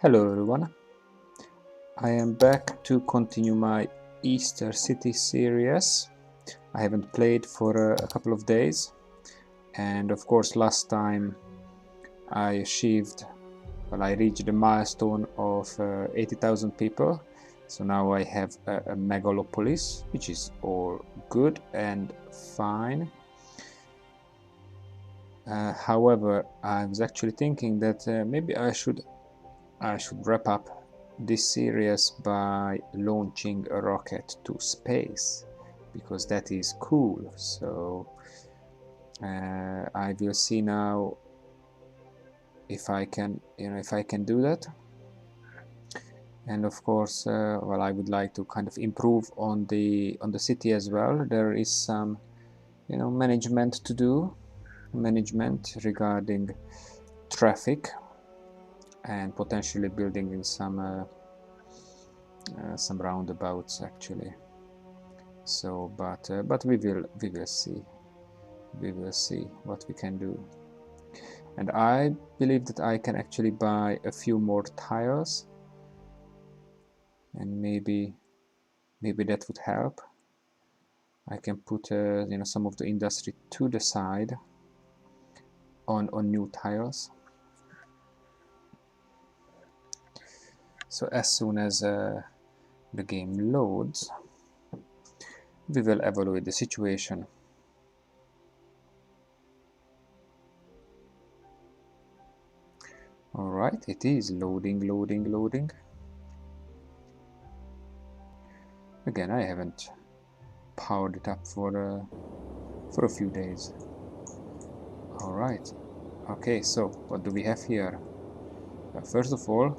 Hello everyone, I am back to continue my Easter City series. I haven't played for a couple of days, and of course last time I reached the milestone of 80,000 people, so now I have a megalopolis, which is all good and fine. However, I was actually thinking that maybe I should wrap up this series by launching a rocket to space, because that is cool. So I will see now if I can do that. And of course, I would like to kind of improve on the city as well. There is some management to do, regarding traffic, and potentially building in some roundabouts actually. So but we will see what we can do. And I believe that I can actually buy a few more tiles, and maybe that would help. I can put some of the industry to the side on new tiles. So as soon as the game loads, we will evaluate the situation. Alright, it is loading. Again, I haven't powered it up for a few days. Alright, okay, so what do we have here? First of all,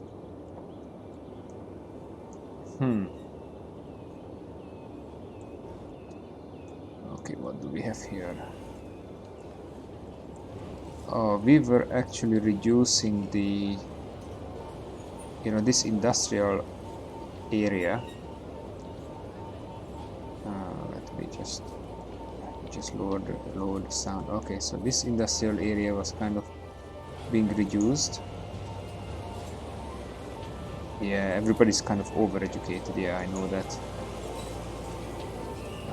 okay, what do we have here? We were actually reducing the this industrial area. Let me just lower the sound. Okay, so this industrial area was kind of being reduced. Yeah, everybody's kind of overeducated. Yeah, I know that.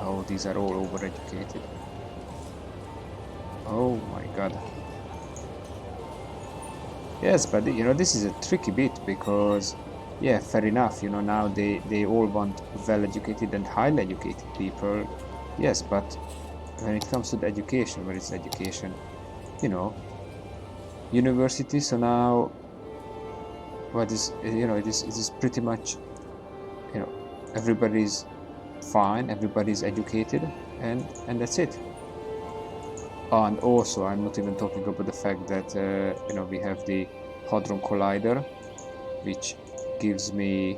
Oh, these are all overeducated. Oh my god. Yes, but this is a tricky bit, because yeah, fair enough, now they all want well-educated and highly educated people. Yes, but when it comes to the education, where is education? University. So now what is it is pretty much everybody's fine, everybody's educated, and that's it. And also, I'm not even talking about the fact that we have the Hadron Collider, which gives me,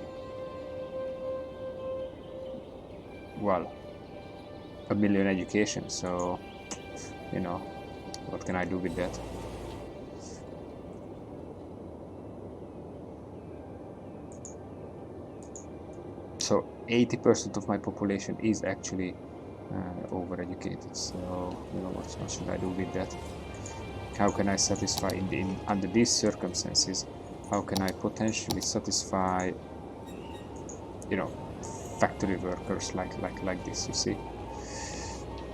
well, 1,000,000 education. So what can I do with that? So 80% of my population is actually overeducated. So what should I do with that? How can I satisfy under these circumstances? How can I potentially satisfy factory workers like this, you see,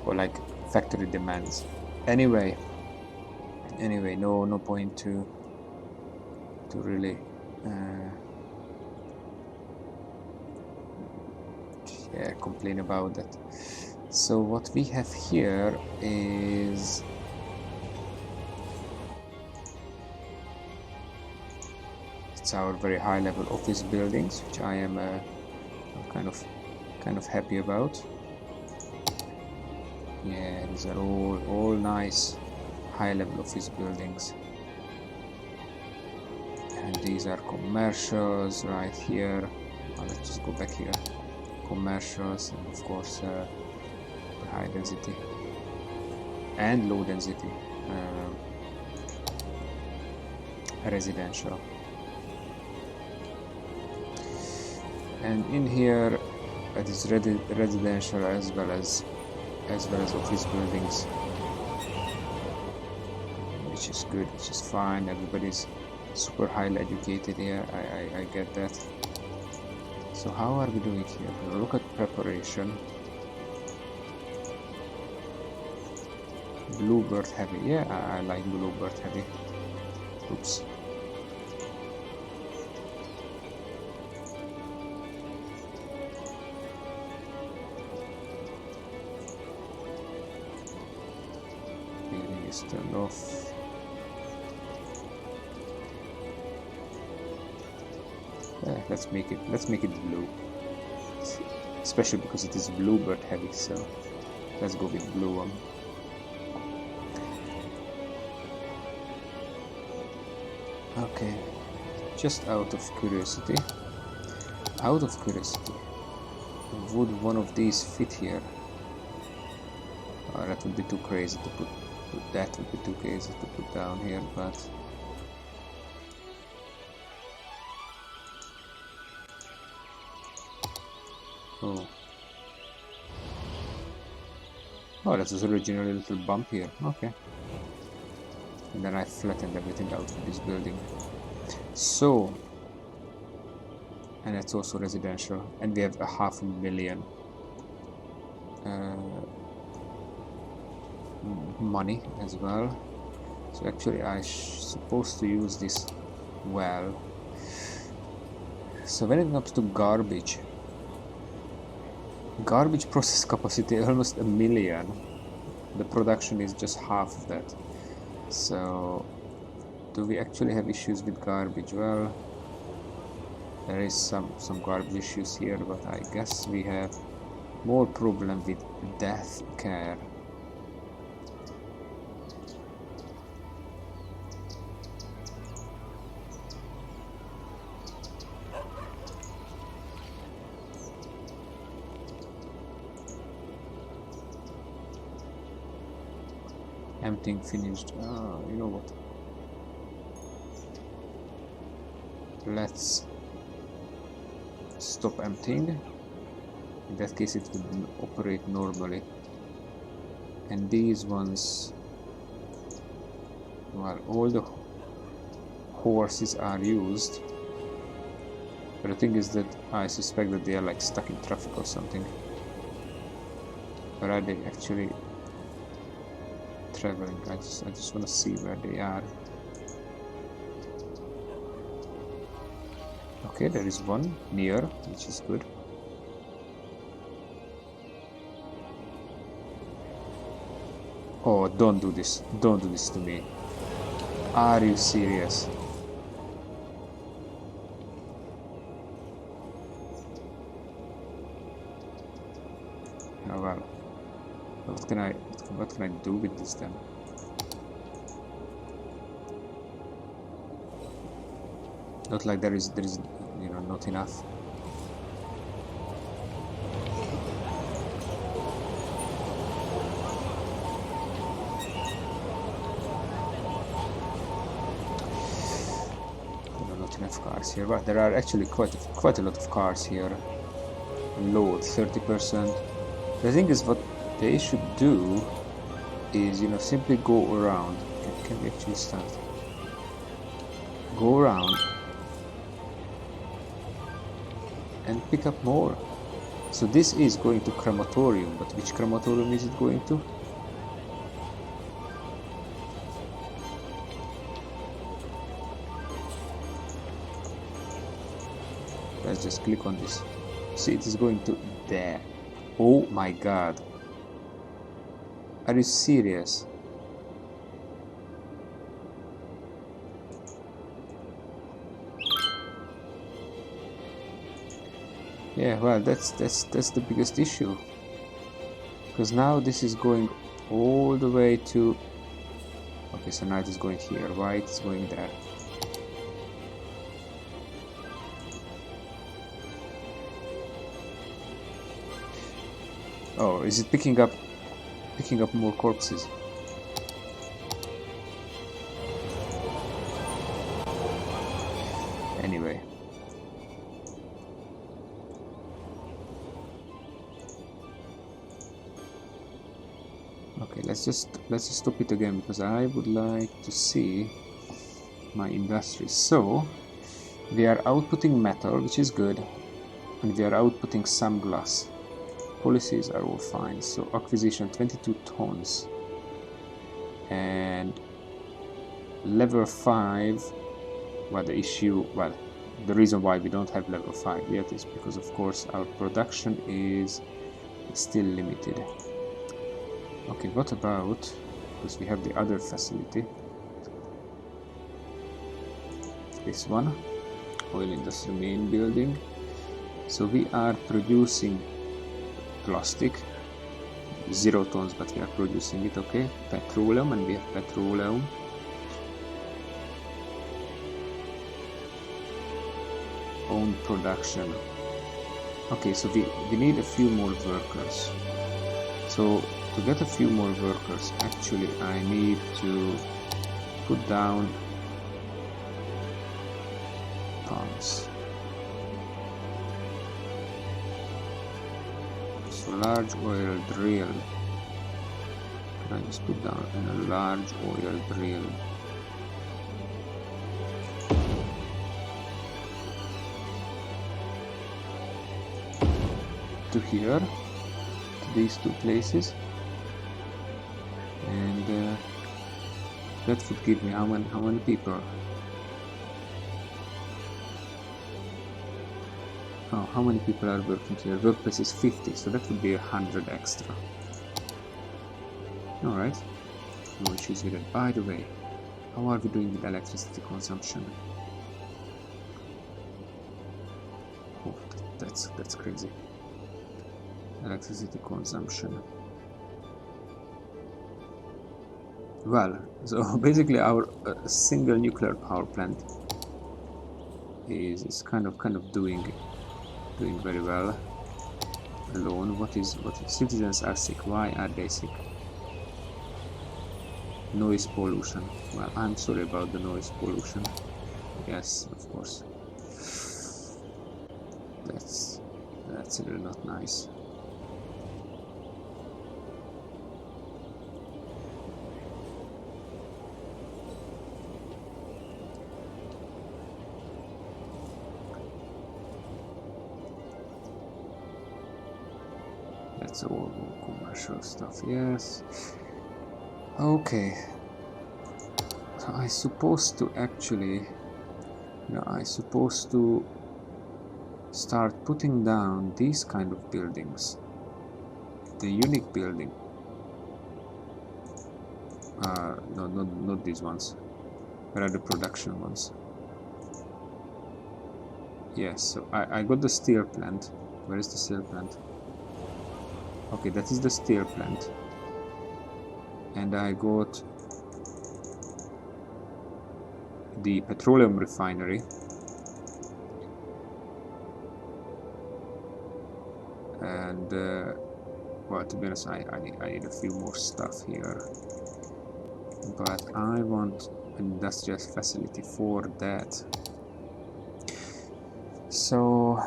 or like factory demands? Anyway, no point to really complain about that. So what we have here is it's our very high level office buildings, which I am kind of happy about. Yeah, these are all nice high level office buildings, and these are commercials right here. Let's just go back here. Commercials, and of course high density and low density residential. And in here it is residential as well as office buildings, which is good, which is fine. Everybody's super highly educated here. I get that. So how are we doing here? Look at preparation. Bluebird heavy. Yeah, I like bluebird heavy. Oops. Beginning is turned off. Yeah, let's make it blue. Especially because it is bluebird heavy, so let's go with blue one. Okay, just out of curiosity, would one of these fit here? Oh, that would be too crazy to put. That would be too crazy to put down here, but oh, that was originally a little bump here. Okay, and then I flattened everything out for this building. So, and that's also residential, and we have 500,000 money as well. So actually I supposed to use this well. So when it comes to garbage process capacity almost 1,000,000. The production is just half of that. So do we actually have issues with garbage? Well, there is some garbage issues here, but I guess we have more problem with death care. Emptying finished. You know what? Let's stop emptying. In that case it would operate normally. And these ones, well, all the horses are used. But the thing is that I suspect that they are like stuck in traffic or something. Or are they actually traveling? I just want to see where they are. Okay, there is one near, which is good. Oh, don't do this. Don't do this to me. Are you serious? Oh, well, what can I do with this then? Not like there is you know, not enough. Not enough cars here, but there are actually quite a lot of cars here. Load 30%. The thing is, what they should do is, you know, simply go around. Can we actually start? Go around and pick up more. So this is going to crematorium, but which crematorium is it going to? Let's just click on this. See, it is going to there. Oh my god. Are you serious? Yeah, well, that's the biggest issue. Because now this is going all the way to... Okay, so now it is going here. White is going there. Oh, is it picking up more corpses? Anyway. Okay, let's just stop it again, because I would like to see my industries. So we are outputting metal, which is good, and we are outputting some glass. Policies are all fine. So acquisition 22 tons, and level 5. Well, the reason why we don't have level 5 yet is because, of course, our production is still limited. Okay, what about, because we have the other facility, this one, oil industry main building. So we are producing plastic, 0 tons, but we are producing it. Okay, petroleum, and we have petroleum. Own production. Okay, so we need a few more workers. So to get a few more workers, actually I need to put down pumps. So large oil drill. Can I just put down a large oil drill? To here, to these two places, and that would give me how many people? Oh, how many people are working here? Workplace is 50, so that would be 100 extra. Alright, no issues with it. By the way, how are we doing with electricity consumption? Oh, that's crazy. Electricity consumption. Well, so basically our single nuclear power plant is kind of doing very well alone. What is citizens are sick? Why are they sick? Noise pollution. Well, I'm sorry about the noise pollution. Yes, of course. That's really not nice. That's all commercial stuff, yes. Okay. So I supposed to actually, I supposed to start putting down these kind of buildings. The unique building. No, not these ones. Where are the production ones? Yes, so I got the steel plant. Where is the steel plant? Okay, that is the steel plant. And I got the petroleum refinery. And, well, to be honest, I need a few more stuff here. But I want an industrial facility for that. So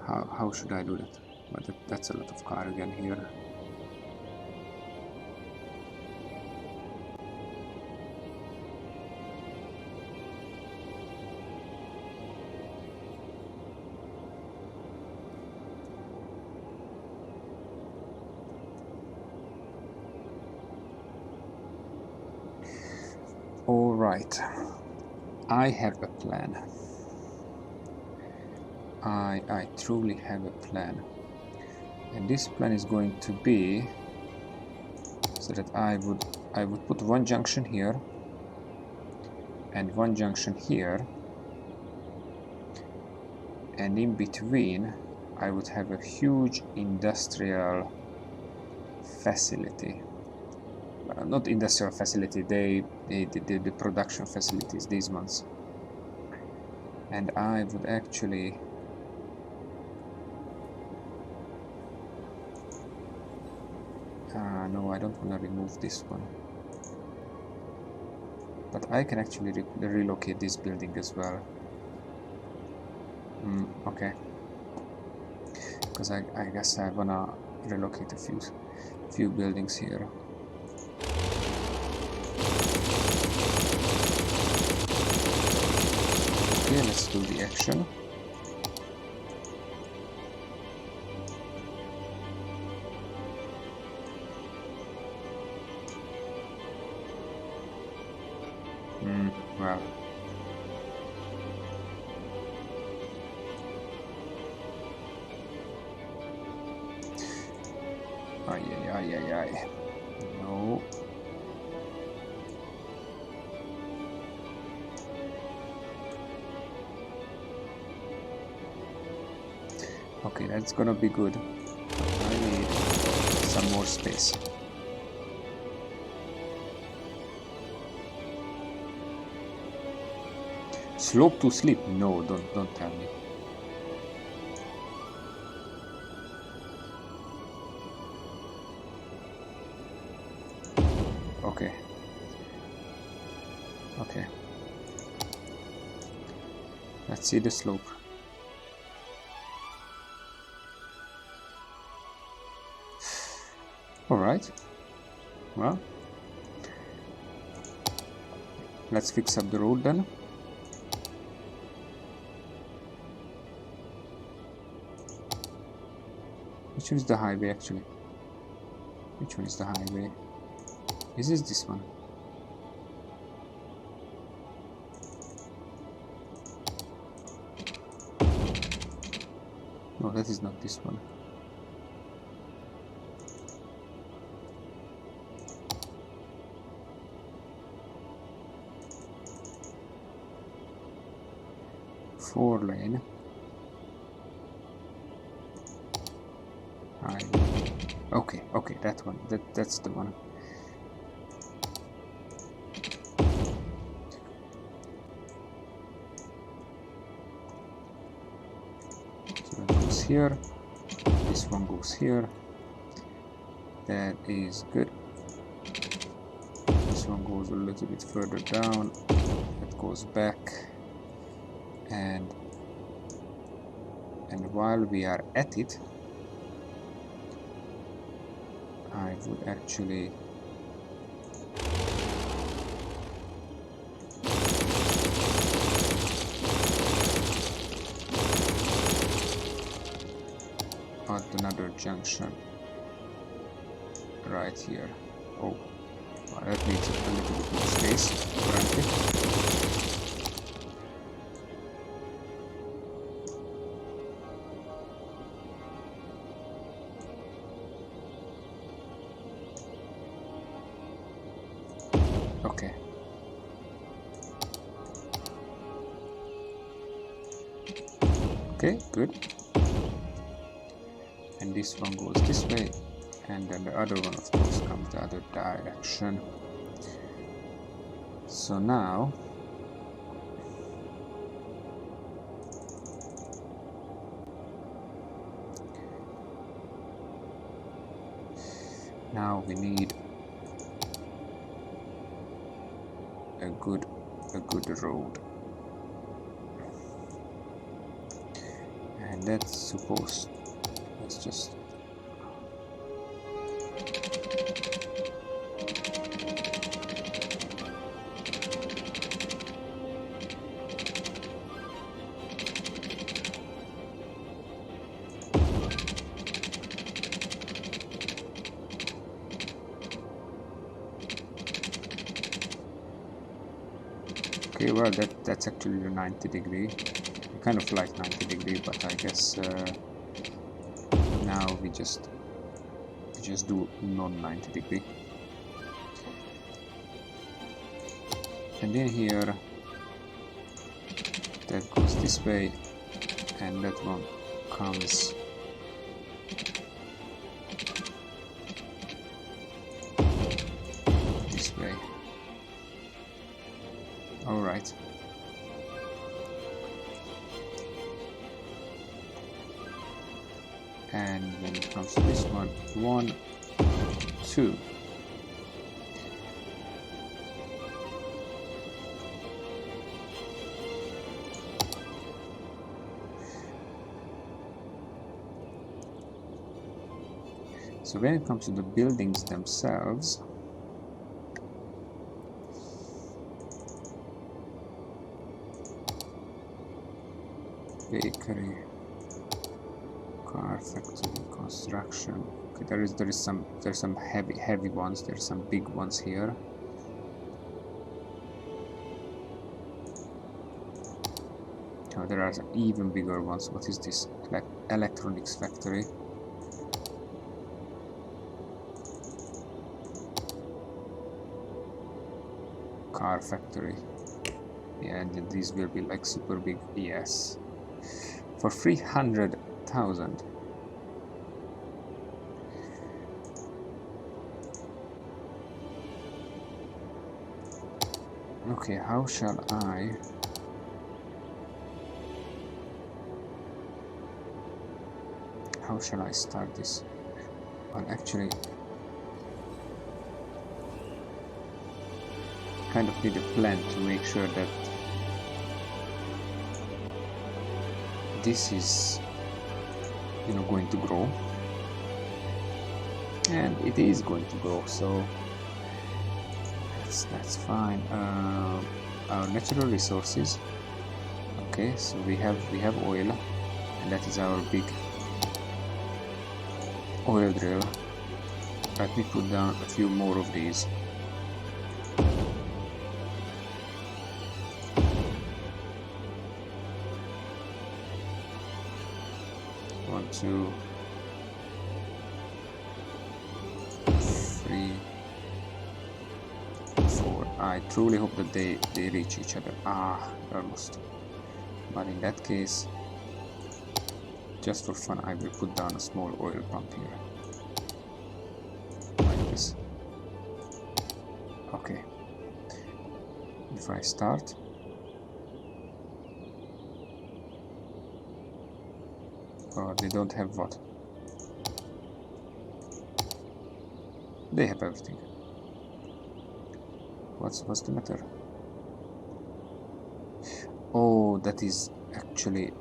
how should I do that? But that's a lot of car again here. All right, I have a plan. I truly have a plan, and this plan is going to be so that I would put one junction here and one junction here, and in between I would have a huge industrial facility. Not industrial facility, the production facilities, these ones. And I would actually no, I don't want to remove this one, but I can actually relocate this building as well. Okay, because I guess I wanna relocate a few. Few buildings here. Okay, let's do the action. Well. Ay. No. Okay, that's gonna be good. I need some more space. Slope to sleep? No, don't tell me. Okay. Okay. Let's see the slope. All right. Well, let's fix up the road then. Which one is the highway actually? Which one is the highway? Is this one? No, that is not this one. Four lane. Okay, that one. That's the one. So that goes here. This one goes here. That is good. This one goes a little bit further down. That goes back. And while we are at it, I would actually add another junction right here. Oh, well, that needs a little bit more space, frankly. Okay. Okay, good. And this one goes this way, and then the other one of course comes the other direction. So now we need a good road, and that's supposed, let's just okay, well that's actually the 90 degree. I kind of like 90 degree, but I guess now we just do non-90 degree. And in here that goes this way, and that one comes this way. All right. And when it comes to this one, 1, 2. So when it comes to the buildings themselves, bakery, car factory, construction. Okay, there's some heavy ones. There's some big ones here. Oh, there are even bigger ones. What is this? Electronics factory. Car factory. Yeah, and these will be like super big. Yes. For 300,000. Okay, how shall I... How shall I start this? Well, actually, kind of need a plan to make sure that this is, you know, going to grow, and it is going to grow. So that's fine. Our natural resources. Okay, so we have oil, and that is our big oil drill. Let me put down a few more of these. 1, 2, 3, 4. I truly hope that they reach each other. Almost. But in that case, just for fun, I will put down a small oil pump here. Like this. Okay. If I start, they don't have what? They have everything. What's the matter? Oh, that's actually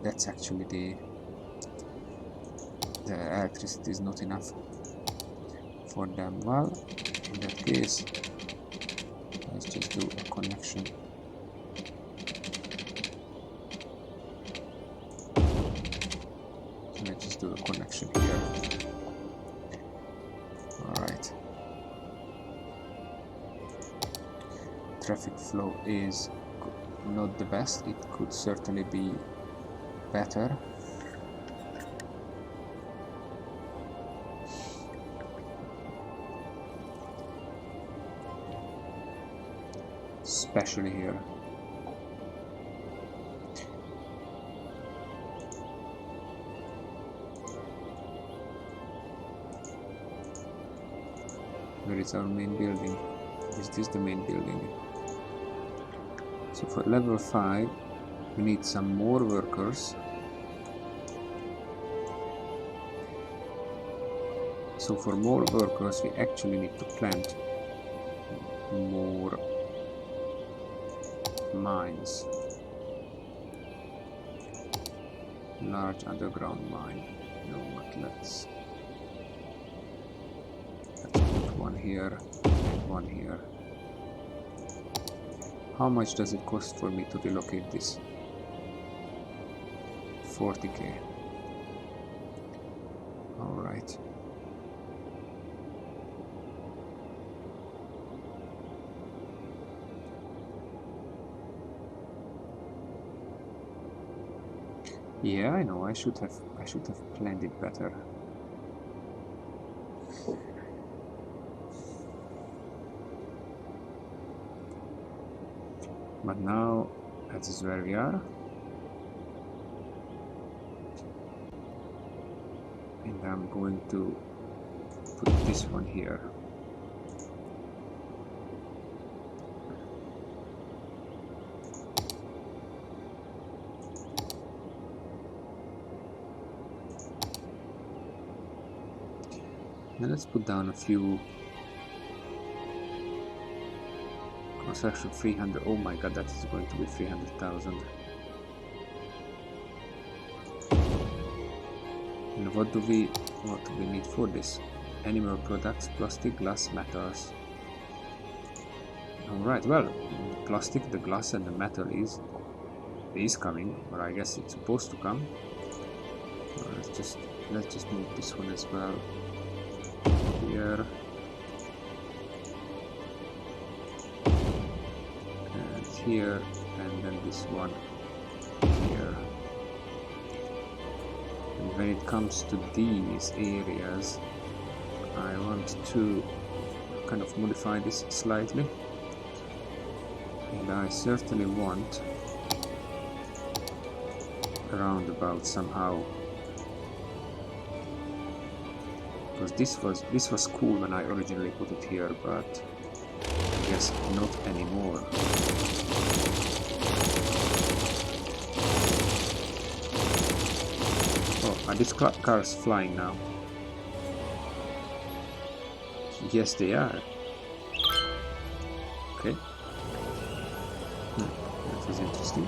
the electricity is not enough for them. Well, in that case, let's just do a connection. Let's just do a connection here. Alright. Traffic flow is not the best. It could certainly be better. Especially here. Where is our main building? Is this the main building? So for level 5, we need some more workers. So for more workers, we actually need to plant more mines. Large underground mine. You know what, let's put one here and one here. How much does it cost for me to relocate this? 40k. Alright. Yeah, I know. I should have planned it better. But now that is where we are. And I'm going to put this one here. Now let's put down a few. Construction 300. Oh my god, that is going to be 300,000. And what do we need for this? animal products, plastic, glass, metals. Alright, well, plastic, the glass and the metal is coming, or I guess it's supposed to come. Let's just move this one as well here, and here, and then this one here. And when it comes to these areas, I want to kind of modify this slightly, and I certainly want a roundabout somehow, because this was cool when I originally put it here, but I guess not anymore. Oh, are these cars flying now? Yes, they are. Okay. That was interesting.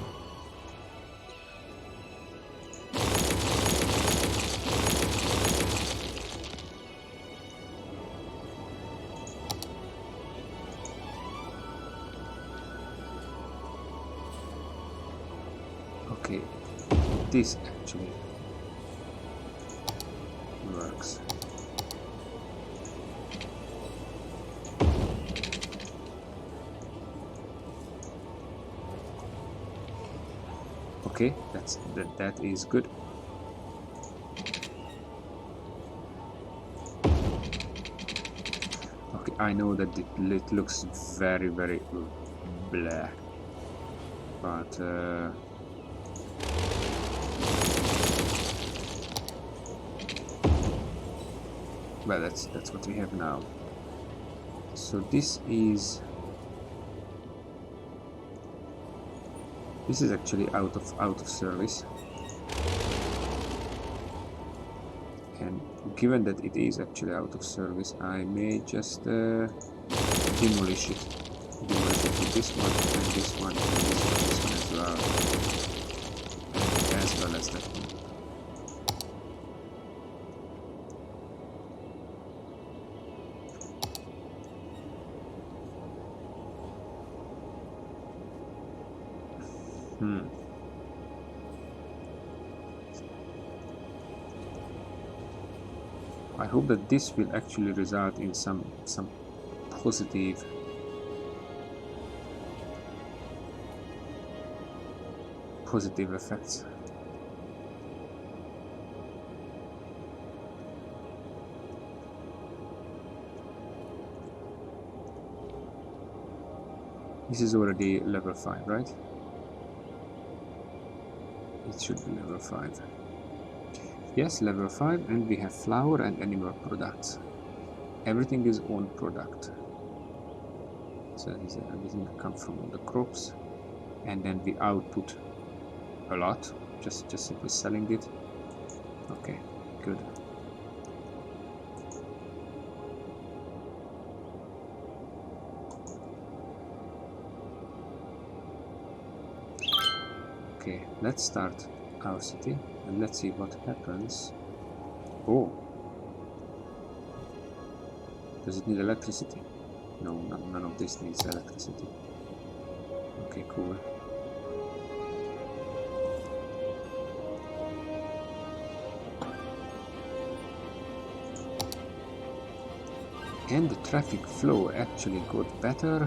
Okay, this actually works. Okay, that is good. Okay, I know that it looks very blah, but well, that's what we have now. So this is actually out of service, and given that it is actually out of service, I may just demolish it with this one and this one and this one as well, and as well as that one. I hope that this will actually result in some positive effects. This is already level 5, right? It should be level 5. Yes, level 5, and we have flour and animal products. Everything is own product. So everything comes from the crops, and then we output a lot, just simply selling it. Okay, good. Okay, let's start our city and let's see what happens. Oh, does it need electricity? No, none of this needs electricity. Okay, cool. And the traffic flow actually got better,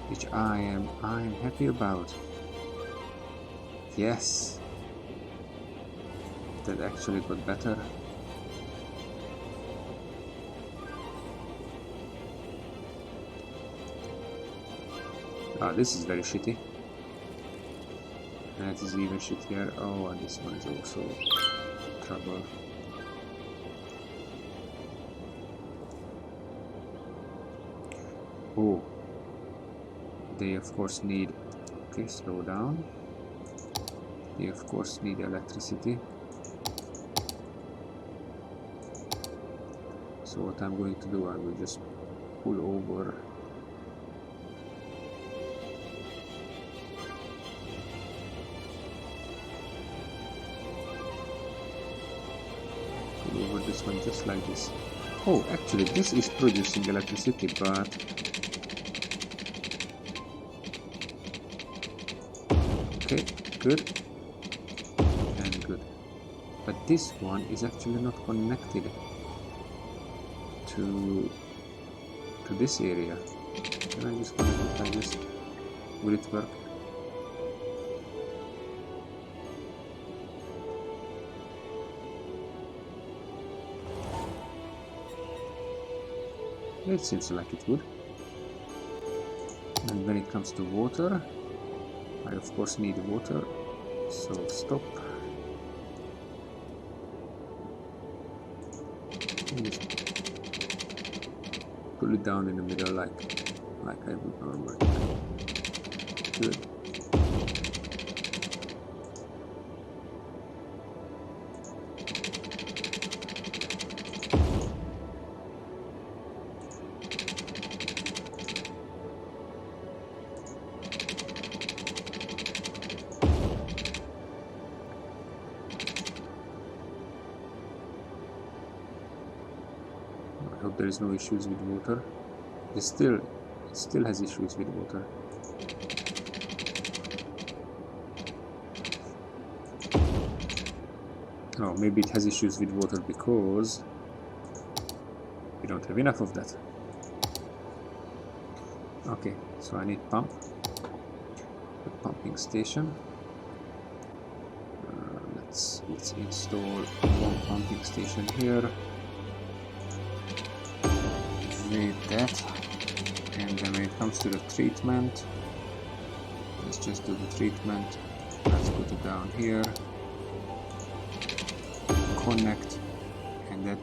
which I am happy about. Yes, that actually got better. Ah, this is very shitty. That is even shittier. Oh, and this one is also trouble. Oh, they of course need, okay, slow down. They of course need electricity. So what I'm going to do, I will just pull over this one just like this. Oh, actually this is producing electricity, but okay, good and good. But this one is actually not connected to this area. Can I just connect it like this? Will it work? It seems like it would. And when it comes to water, I of course need water, so stop. And just pull it down in the middle like I would normally. Good. I hope there is no issues with water. It still has issues with water. Oh, maybe it has issues with water because we don't have enough of that. Okay, so I need pump. The pumping station. Let's install one pumping station here. Need that. And then when it comes to the treatment, let's just do the treatment. Let's put it down here. Connect, and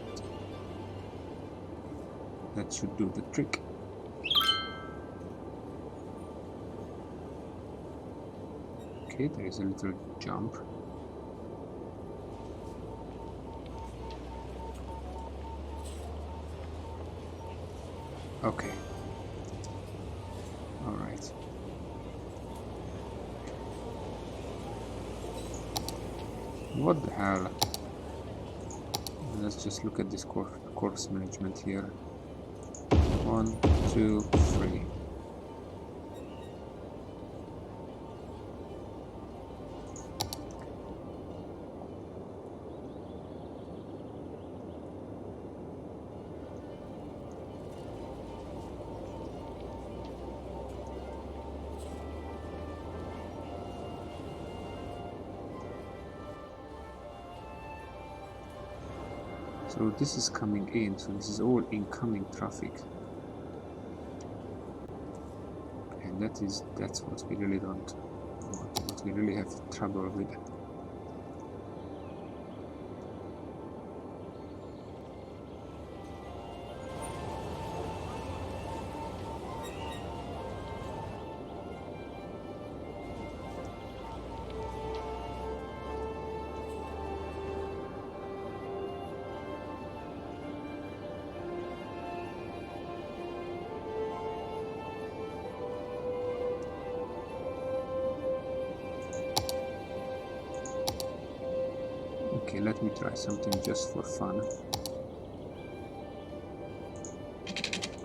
that should do the trick. Okay, there is a little jump. Okay. All right. What the hell? Let's just look at this course management here. 1, 2, 3. So this is coming in, so this is all incoming traffic. And that's what we really don't, what we really have trouble with. Okay, let me try something just for fun.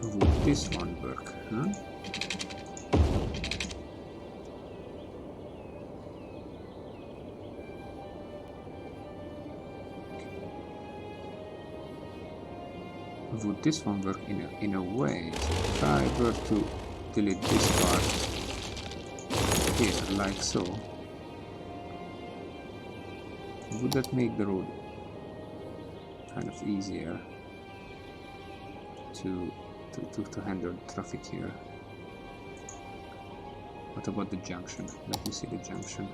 Would this one work, huh? Would this one work in a way? If I were to delete this part here, like so, would that make the road kind of easier to handle traffic here? What about the junction? Let me see the junction.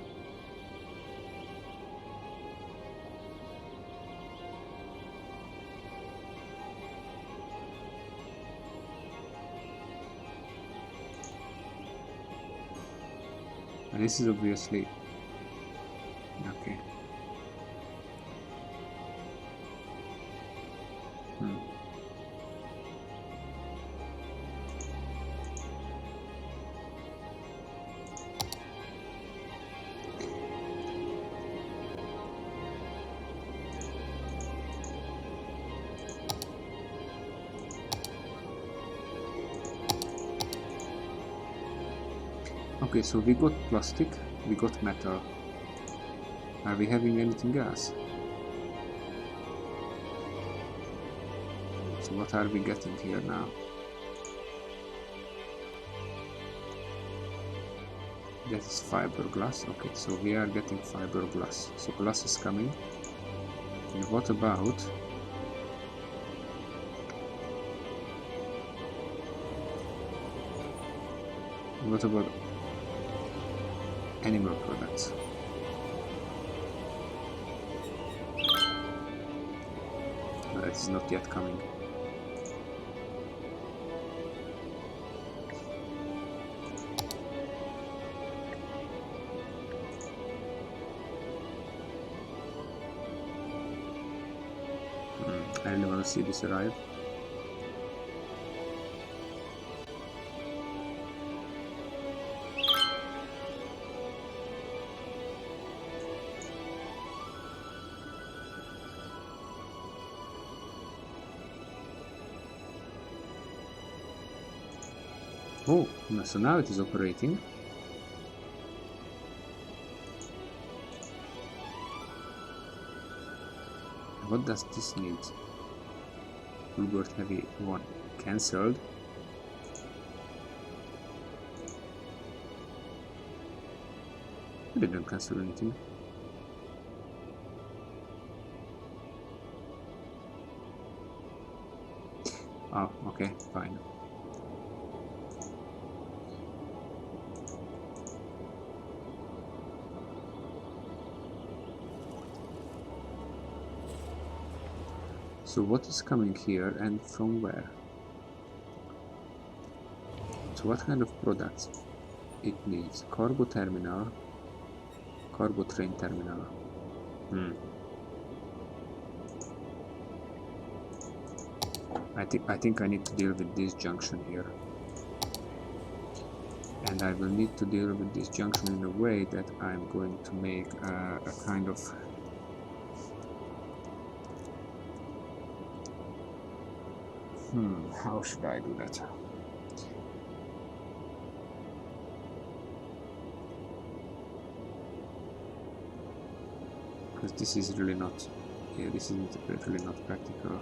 And this is obviously okay. Okay, so we got plastic, we got metal. Are we having anything else? So what are we getting here now? That is fiberglass. Okay, so we are getting fiberglass. So glass is coming. And what about animal products? No, that is not yet coming. I really want to see this arrive. Oh, so now it is operating. What does this need? Fulgurt heavy 1 cancelled. I didn't cancel anything. Oh, okay, fine. So what is coming here and from where? So what kind of products it needs? Cargo terminal, cargo train terminal. I think I need to deal with this junction here. And I will need to deal with this junction in a way that I'm going to make a kind of how should I do that? Because this is really not, this isn't really not practical.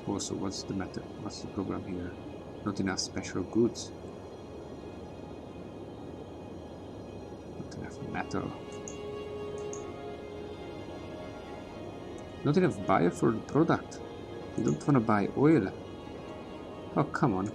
Also, what's the matter? What's the problem here? Not enough special goods. Not enough metal. Not enough buyer for the product. You don't want to buy oil. Oh, come on.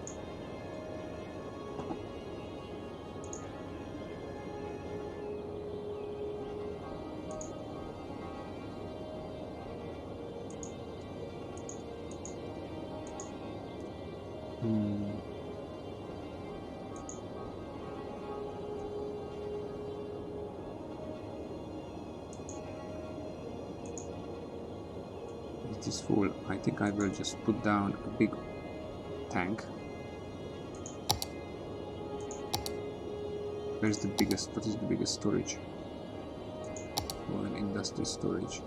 It is full. I think I will just put down a big tank. Where's the biggest? What is the biggest storage? Oil industry storage.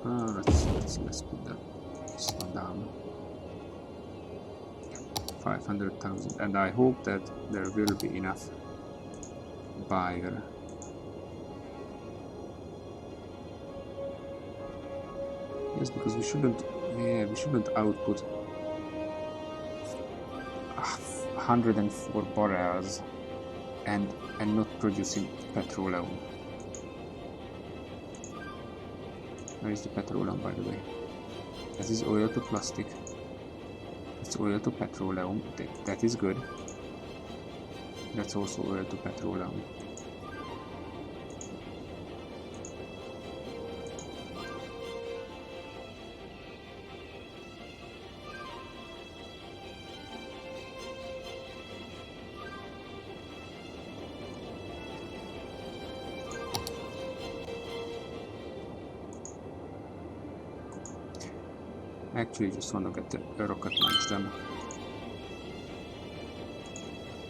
Let's put this one down. 500,000, and I hope that there will be enough buyer. Yes, because we shouldn't output 104 barrels and not producing petroleum. Where is the petroleum, by the way? That is oil to plastic. It's oil to petroleum. That is good. That's also oil to petroleum. Actually, just want to get the rocket launch done.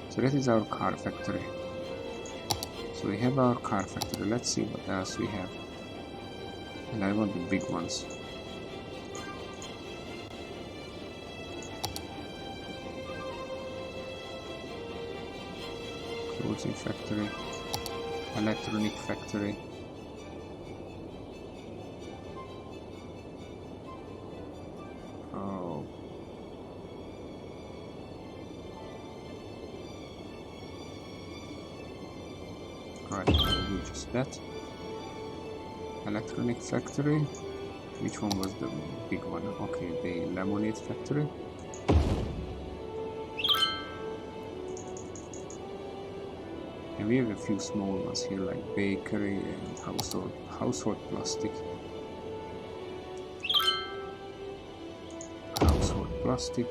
So that is our car factory. So we have our car factory. Let's see what else we have. And I want the big ones. clothing factory, electronic factory. Oh. Right, I will do just that. Electronic factory. Which one was the big one? Okay, the lemonade factory. And we have a few small ones here, like bakery and household plastic. Household plastic.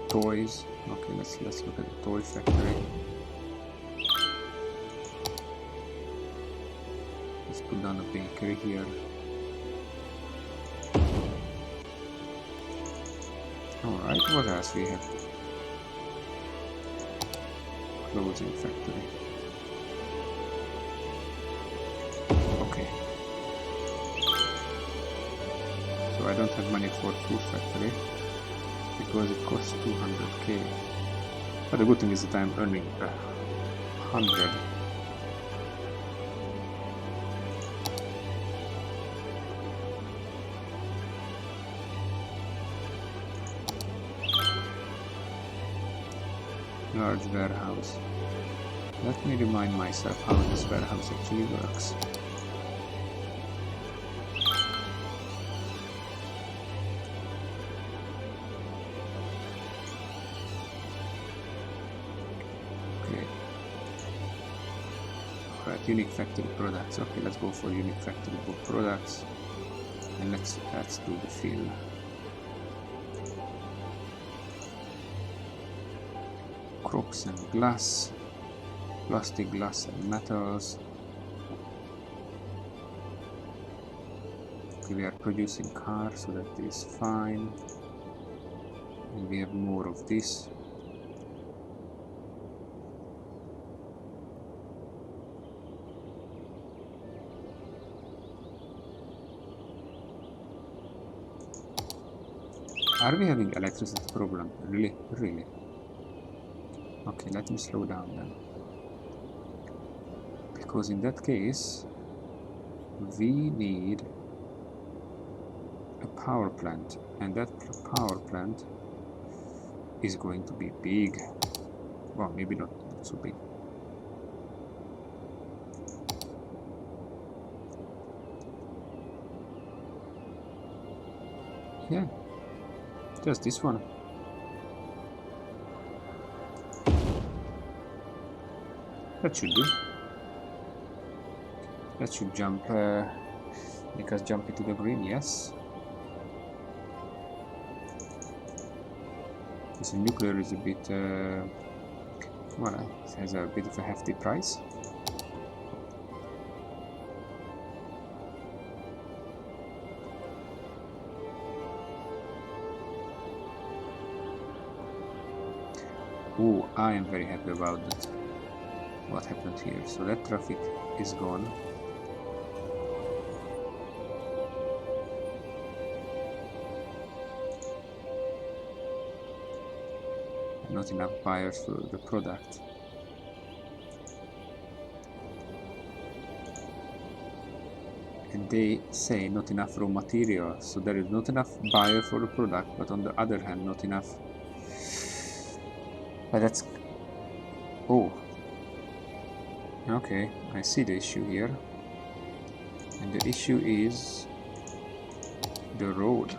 Toys. Okay, let's look at the toy factory. Let's put down a bakery here. Alright, what else we have? Clothing factory. Okay. So I don't have money for food factory because it costs 200k. But the good thing is that I'm earning 100. Large warehouse. Let me remind myself how this warehouse actually works. Okay. Alright, unique factory products. Okay, let's go for unique factory products. And let's do the fill. Crops and glass, plastic, glass and metals. Okay, we are producing cars, so that is fine. And we have more of this. Are we having electricity problem? Really? Really? Okay, let me slow down then. Because in that case, we need a power plant, and that power plant is going to be big. Well, maybe not so big. Yeah, just this one. That should do. That should jump, make us jump into the green, yes. This nuclear is a bit, well, it has a bit of a hefty price. Oh, I am very happy about that. What happened here? So that traffic is gone. Not enough buyers for the product. And they say not enough raw material, so there is not enough buyer for the product, but on the other hand not enough. But that's... oh. Okay, I see the issue here. And the issue is the road.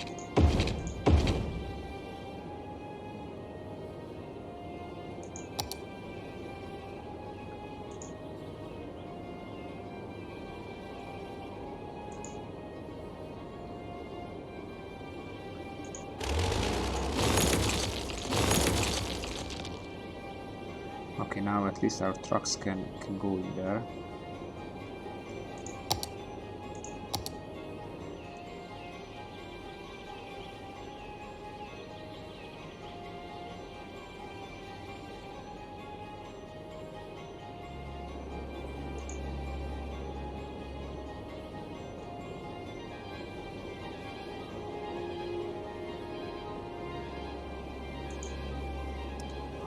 Okay, now at least our trucks can go in there.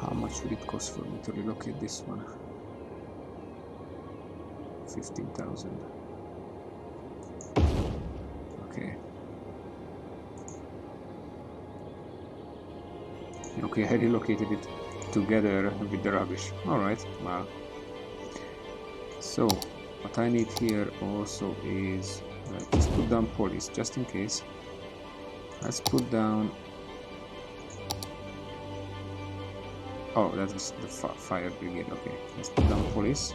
How much will it cost for me to relocate this one? 15,000. Okay. Okay, I relocated it together with the rubbish. Alright, well. So, what I need here also is... just put down police, just in case. Let's put down... Oh, that was the fire brigade. Okay, let's put down police.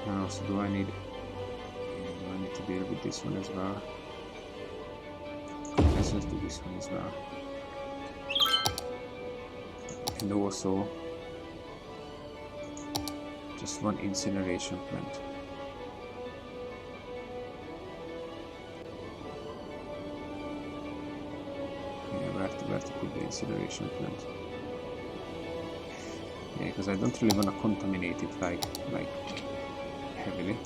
And also, do I need to deal with this one as well? Let's just do this one as well. And also, just one incineration plant. Where to put the incineration plant? Yeah, because I don't really want to contaminate it like heavily,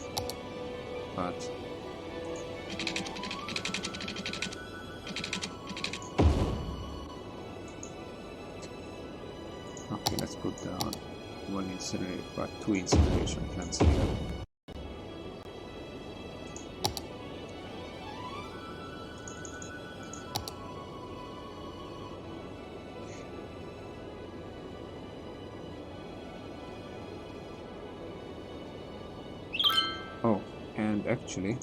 but okay, let's put down two incineration plants here. Oh, and actually,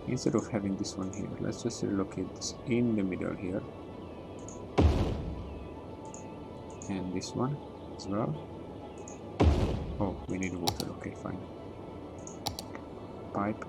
instead of having this one here, let's just relocate this in the middle here. And this one as well. Oh, we need water. Okay, fine. Pipe.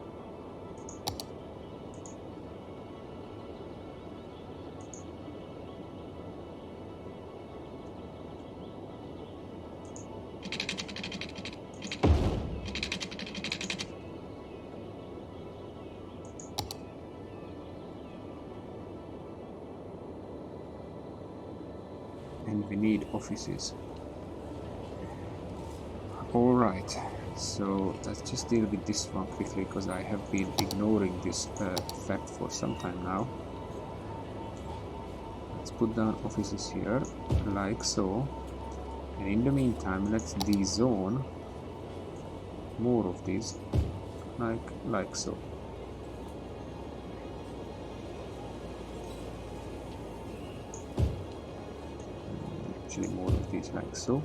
And we need offices. Alright, so let's just deal with this one quickly, because I have been ignoring this fact for some time now. Let's put down offices here, like so. And in the meantime, let's dezone more of these, like so. More of these like so,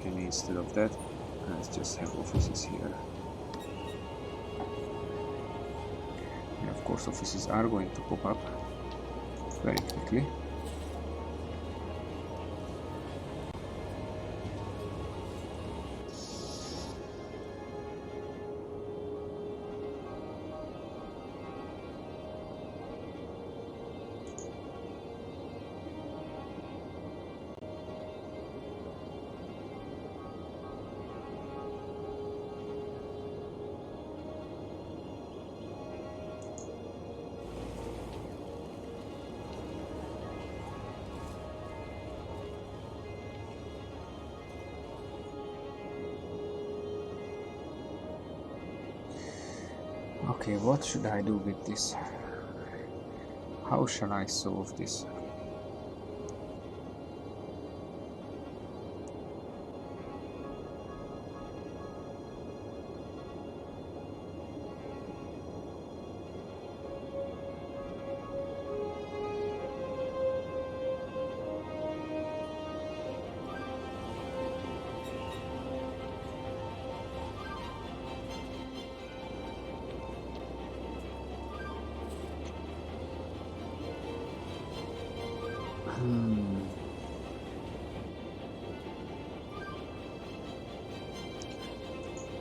and instead of that, let's just have offices here. And of course, offices are going to pop up very quickly. Okay, what should I do with this? How shall I solve this?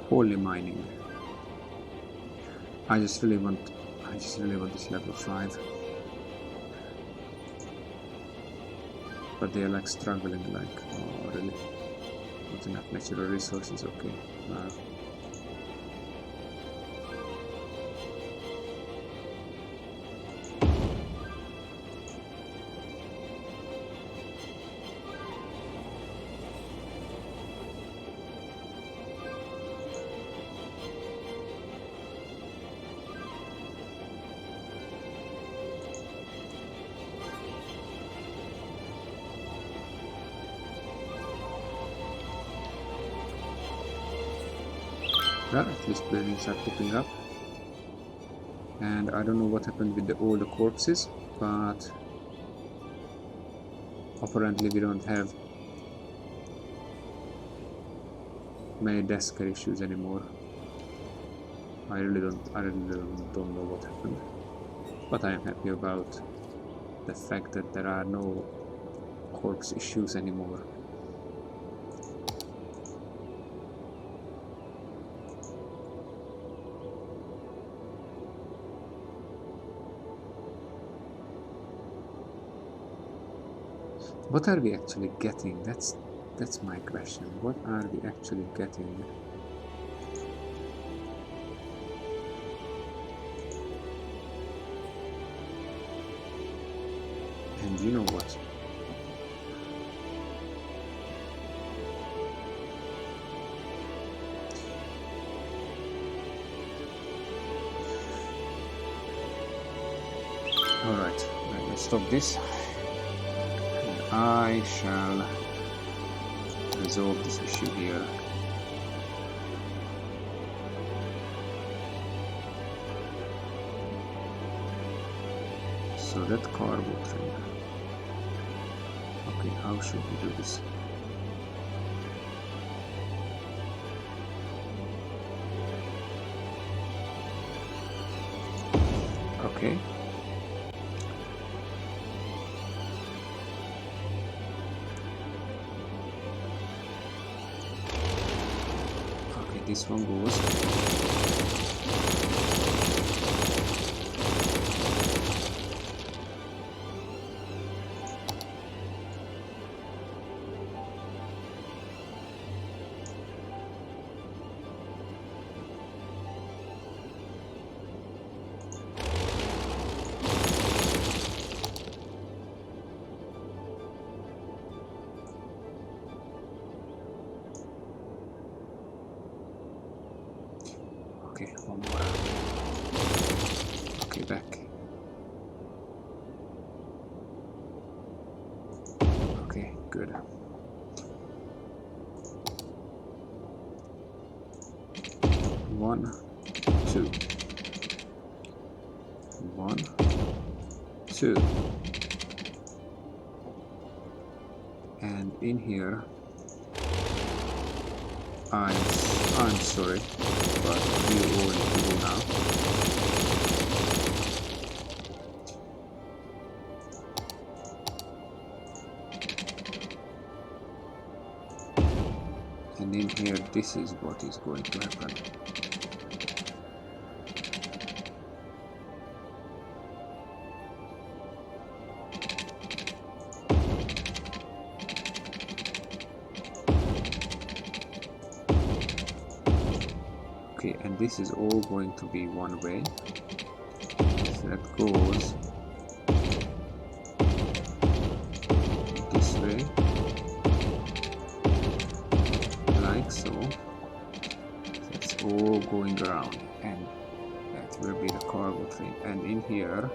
Holy mining. I just really want this level 5. But they are like struggling, like, oh really? Not enough natural resources, okay. Well, at least buildings are popping up. And I don't know what happened with all the corpses, but apparently we don't have many desker issues anymore. I really don't know what happened, but I am happy about the fact that there are no corpse issues anymore. What are we actually getting? That's my question. What are we actually getting? And you know what? Alright, let's stop this. And I shall resolve this issue here. So that cargo train. Okay, how should we do this? Okay. Okay, this one goes. Okay, one more. Okay, back. Okay, good. One, two. 1, 2. And in here, I'm sorry, but you all need to go now. And in here, this is what is going to happen. Okay, and this is all going to be one way. So that goes this way, like so. That's all going around, and that will be the cargo train. And in here,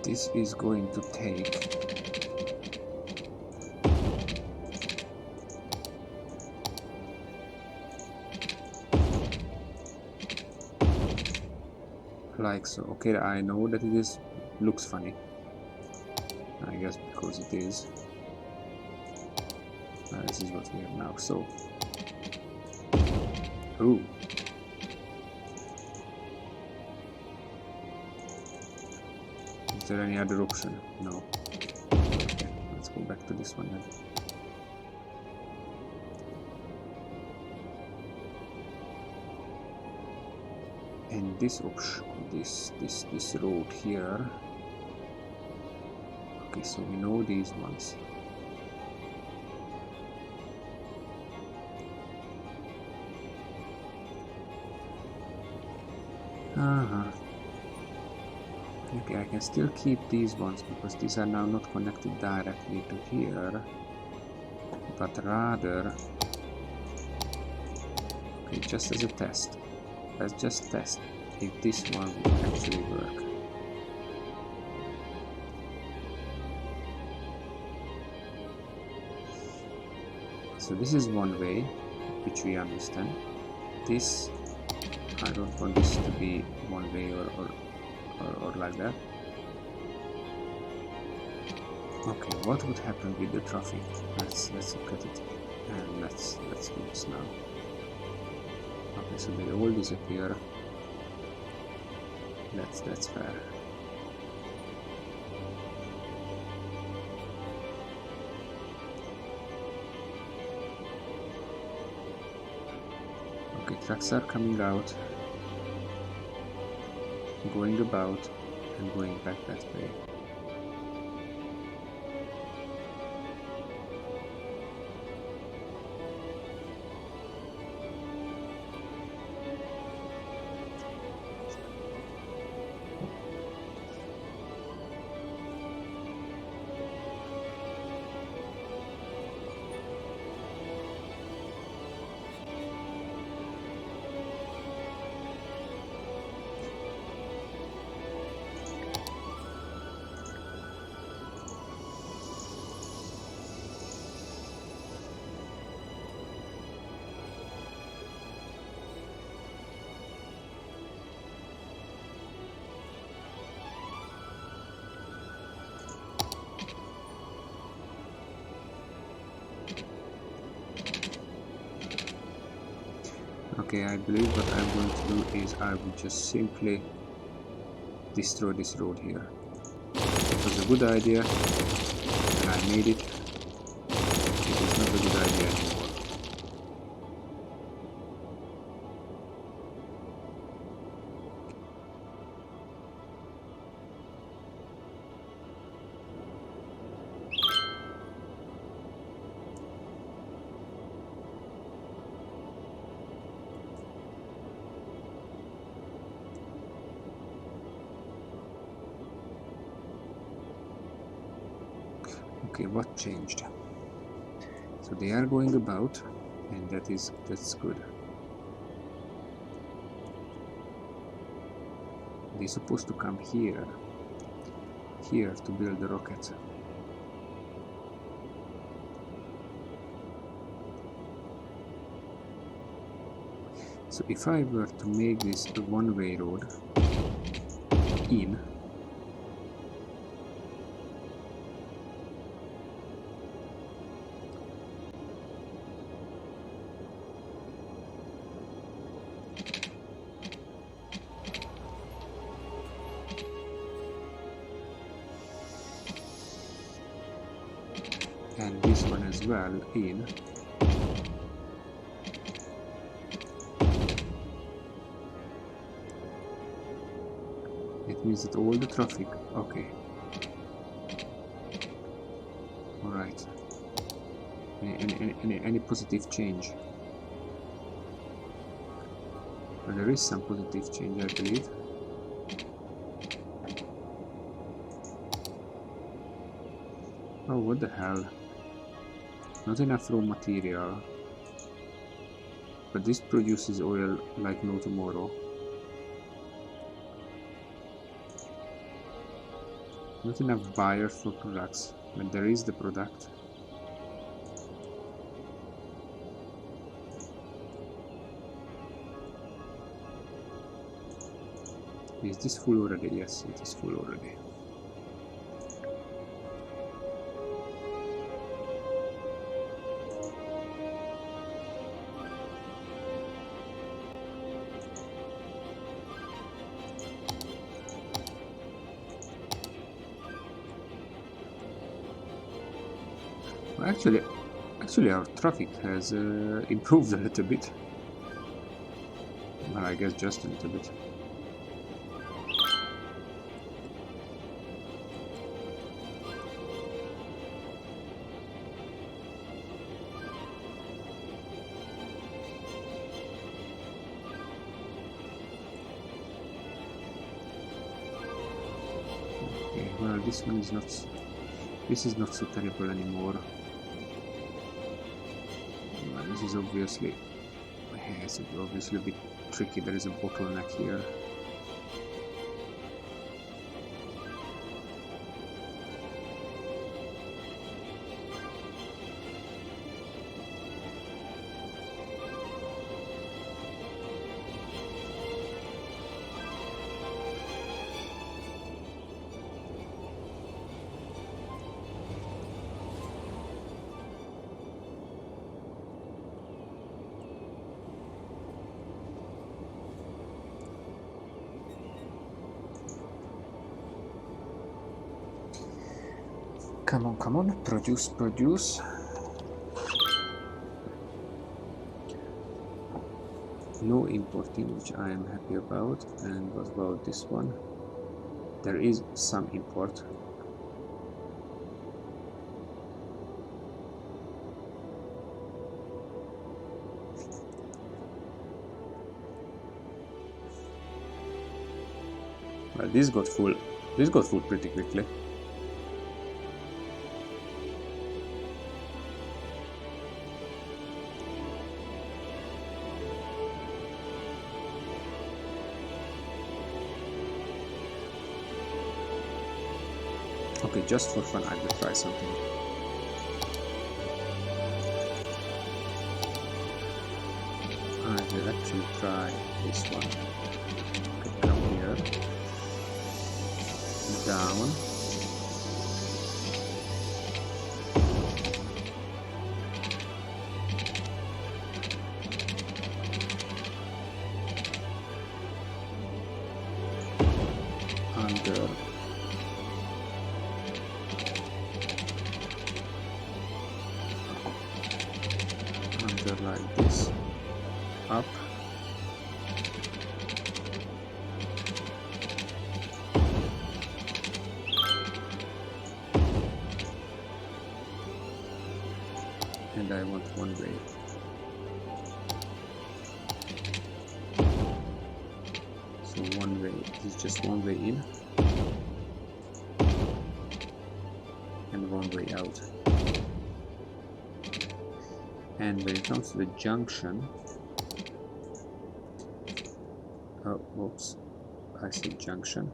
this is going to take like so. Okay, I know that it looks funny, I guess because it is. This is what we have now. So, ooh, is there any other option? No. Okay, let's go back to this one then. And this option, this road here. Okay, so we know these ones. Okay, I can still keep these ones because these are now not connected directly to here, but rather, okay, just as a test, let's just test if this one will actually work. So this is one way, which we understand. This, I don't want this to be one way or like that. Okay, what would happen with the traffic? Let's look at it, and let's do this now. Okay, so they all disappear. That's fair. Okay, trucks are coming out, going about, and going back that way. Okay, I believe what I'm going to do is I will just simply destroy this road here. It was a good idea, and I made it. It is not a good idea anymore. Okay, what changed? So they are going about, and that's good. They're supposed to come here to build the rocket. So if I were to make this a one-way road in, and this one as well in, it means that all the traffic, okay, all right. Any positive change? Well, there is some positive change, I believe. Oh, what the hell? Not enough raw material. But this produces oil like no tomorrow. Not enough buyers for products, but there is the product. Is this full already? Yes, it is full already. Actually, our traffic has improved a little bit. Well, I guess just a little bit. Okay, well, this one is not. This is not so terrible anymore. Well, this is obviously. It's obviously a bit tricky. There is a bottleneck here. Come on, come on, produce, produce. No importing, which I am happy about. And what about this one? There is some import. Well, this got full. This got full pretty quickly. Okay, just for fun, I will try something. I will actually try this one. Okay, come here, down, under, like this, up, and I want one way. So one way, this is just one way in and one way out. And when it comes to the junction, oh, whoops, I said junction.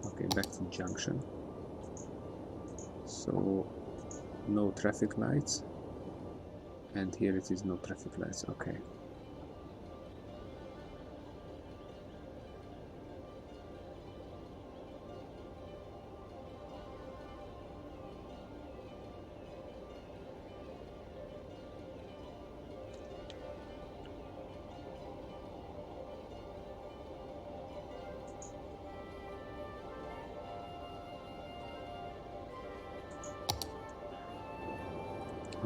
Okay, back to junction. So no traffic lights, and here it is no traffic lights. Okay.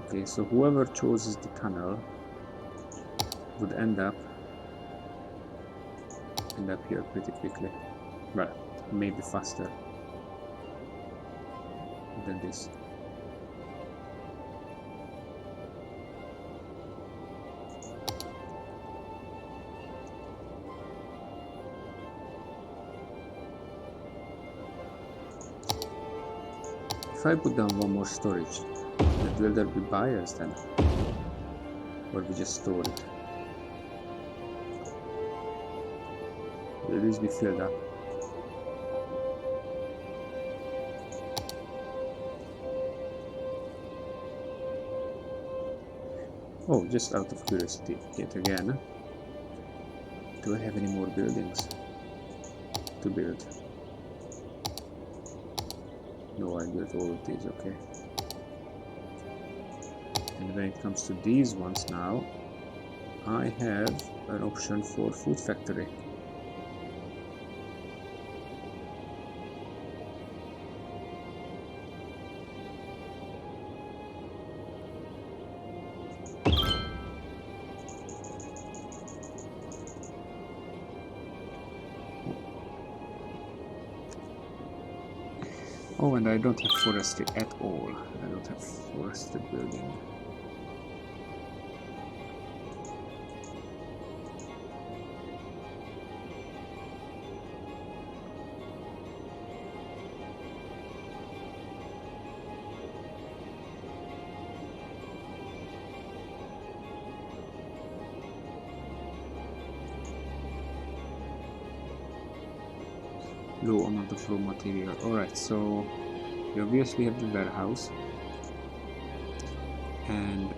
Okay, so whoever chooses the tunnel would end up here pretty quickly. Well, maybe faster than this. If I put down one more storage, will there be buyers then? Or we just store it? Will this be filled up? Oh, just out of curiosity, yet again, do I have any more buildings to build? No, I built all of these, okay. And when it comes to these ones now, I have an option for food factory. Oh, and I don't have forestry at all. I don't have forestry building. Low amount of raw material. Alright, so we obviously have the warehouse, and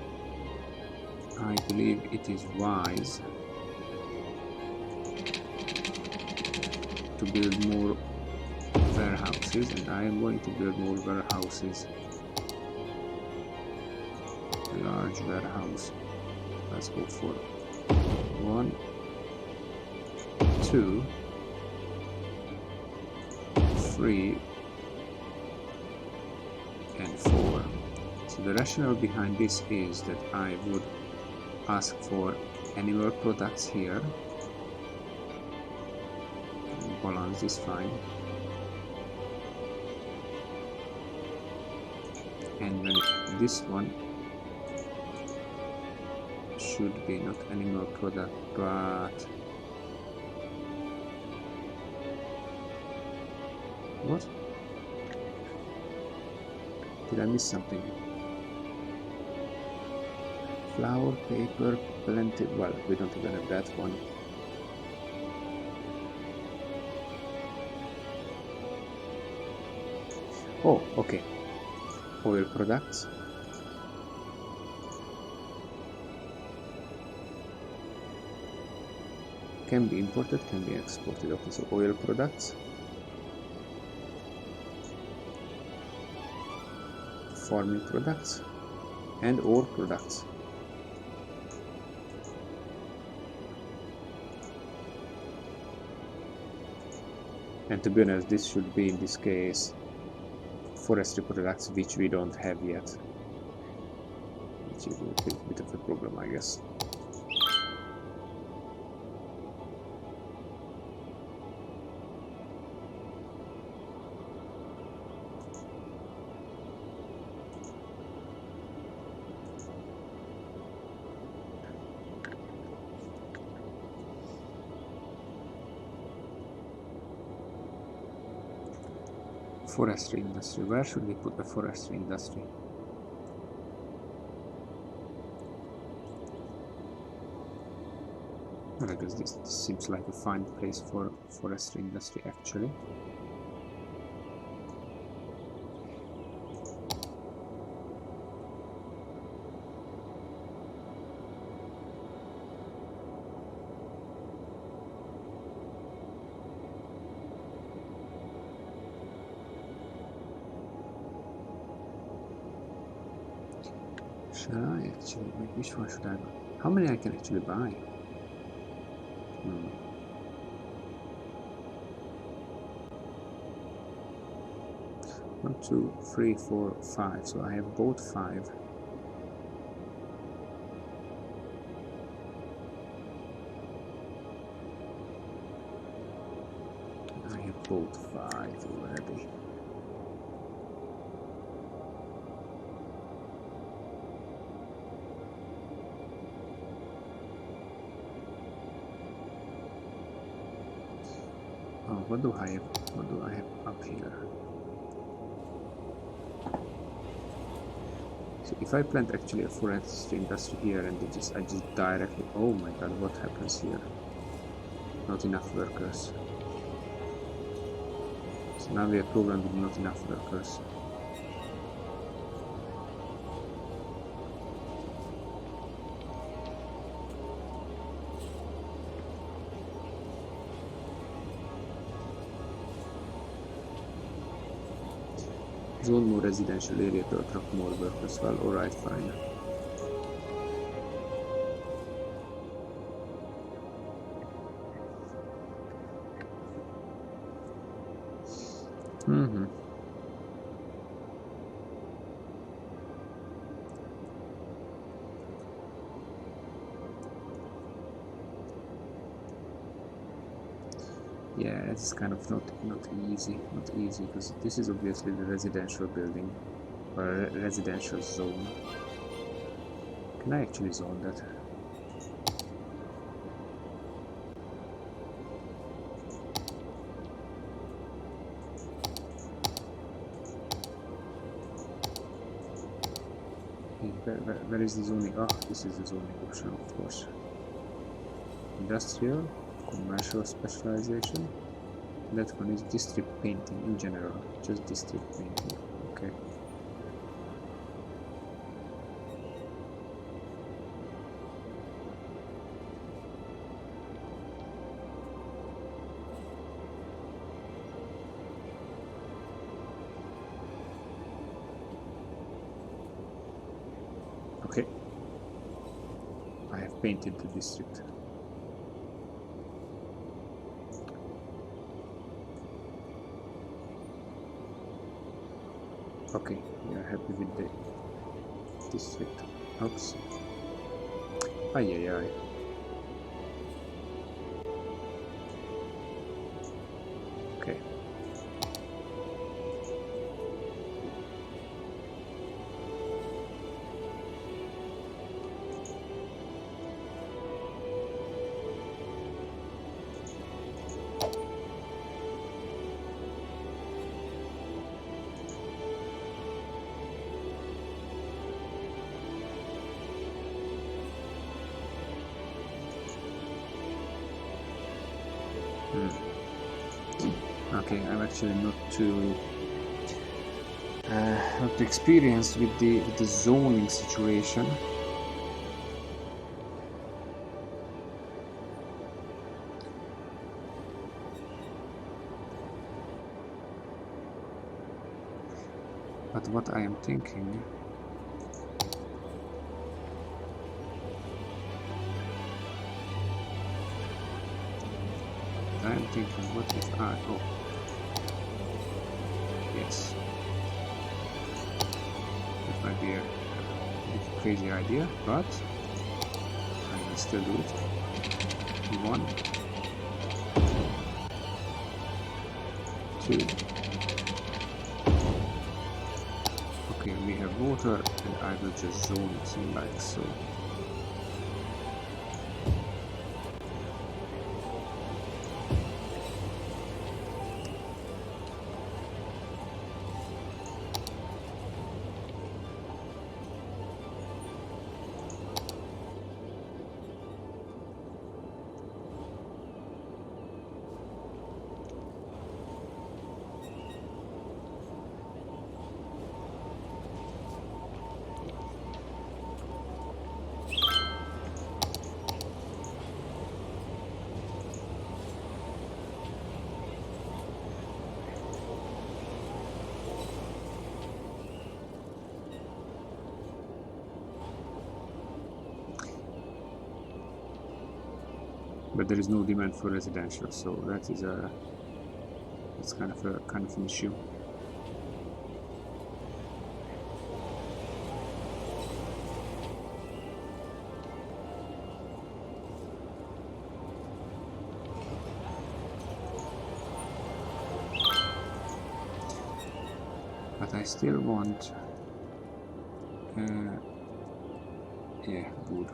I believe it is wise to build more warehouses, and I am going to build more warehouses. A large warehouse. Let's go for 1, 2, 3 and 4. So the rationale behind this is that I would ask for animal products here. Balance is fine. And when this one should be not animal product, but what? Did I miss something? Flour, paper, plenty. Well, we don't even have that one. Oh, okay. Oil products. Can be imported, can be exported. Okay, so oil products. Farming products. And ore products. And to be honest, this should be in this case forestry products, which we don't have yet, which is a bit of a problem, I guess. Forestry industry. Where should we put the forestry industry? Well, I guess this seems like a fine place for forestry industry actually. Shall I actually? Which one should I buy? How many I can actually buy? 1, 2, 3, 4, 5. So I have both 5. I have both 5 already. Oh, what do I have? What do I have up here? So if I plant actually a forestry industry here and I just directly, oh my god, what happens here? Not enough workers. So now we have a problem with not enough workers. Zone more residential area to attract more workers. Well, alright, fine. Yeah, it's kind of not easy because this is obviously the residential building or residential zone. Can I actually zone that? Where is the zoning? Oh, this is the zoning option, of course. Industrial, commercial specialization. That one is district painting in general, just district painting. Okay. Okay. I have painted the district. Okay, we are happy with the district. Oops. Ay, ay, ay. Okay. Okay, I'm actually not too experienced with the zoning situation. But what I am thinking, what if I, oh, yes, that might be a crazy idea, but I will still do it. 1, 2. Okay, we have water, and I will just zone it like so. But there is no demand for residential, so it's kind of an issue. But I still want, yeah, good.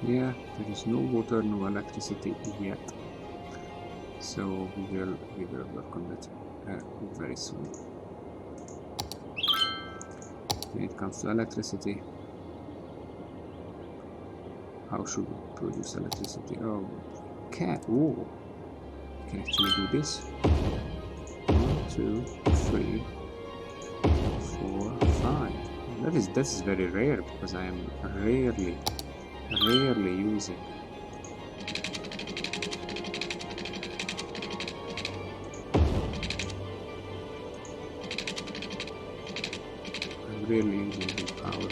Yeah, there is no water, no electricity yet. So we will work on that very soon. When it comes to electricity, how should we produce electricity? Oh, oh, we can actually do this. 1, 2, 3, 4, 5. That is very rare because I am rarely using. barely using the power.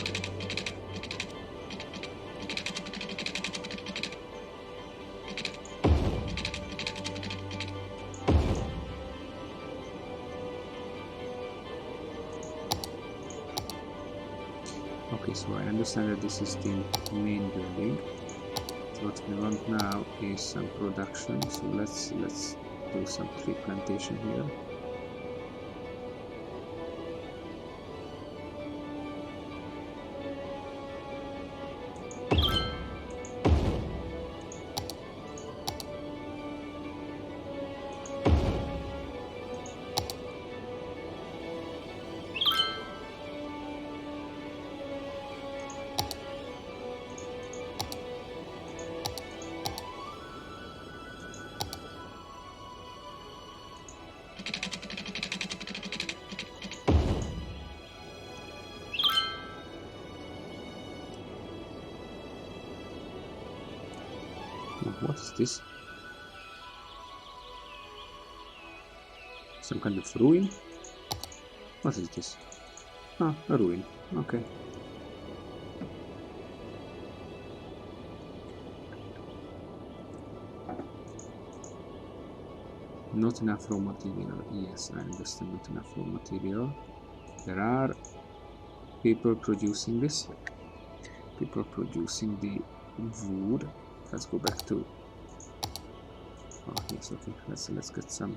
Okay, so I understand that this is the main building. So what we want now is some production. So let's do some tree plantation here. What is this? Some kind of ruin? What is this? Ah, a ruin. Okay. Not enough raw material. Yes, I understand, not enough raw material. There are people producing this. People producing the wood. Let's go back to... Oh, yes, okay. Let's get some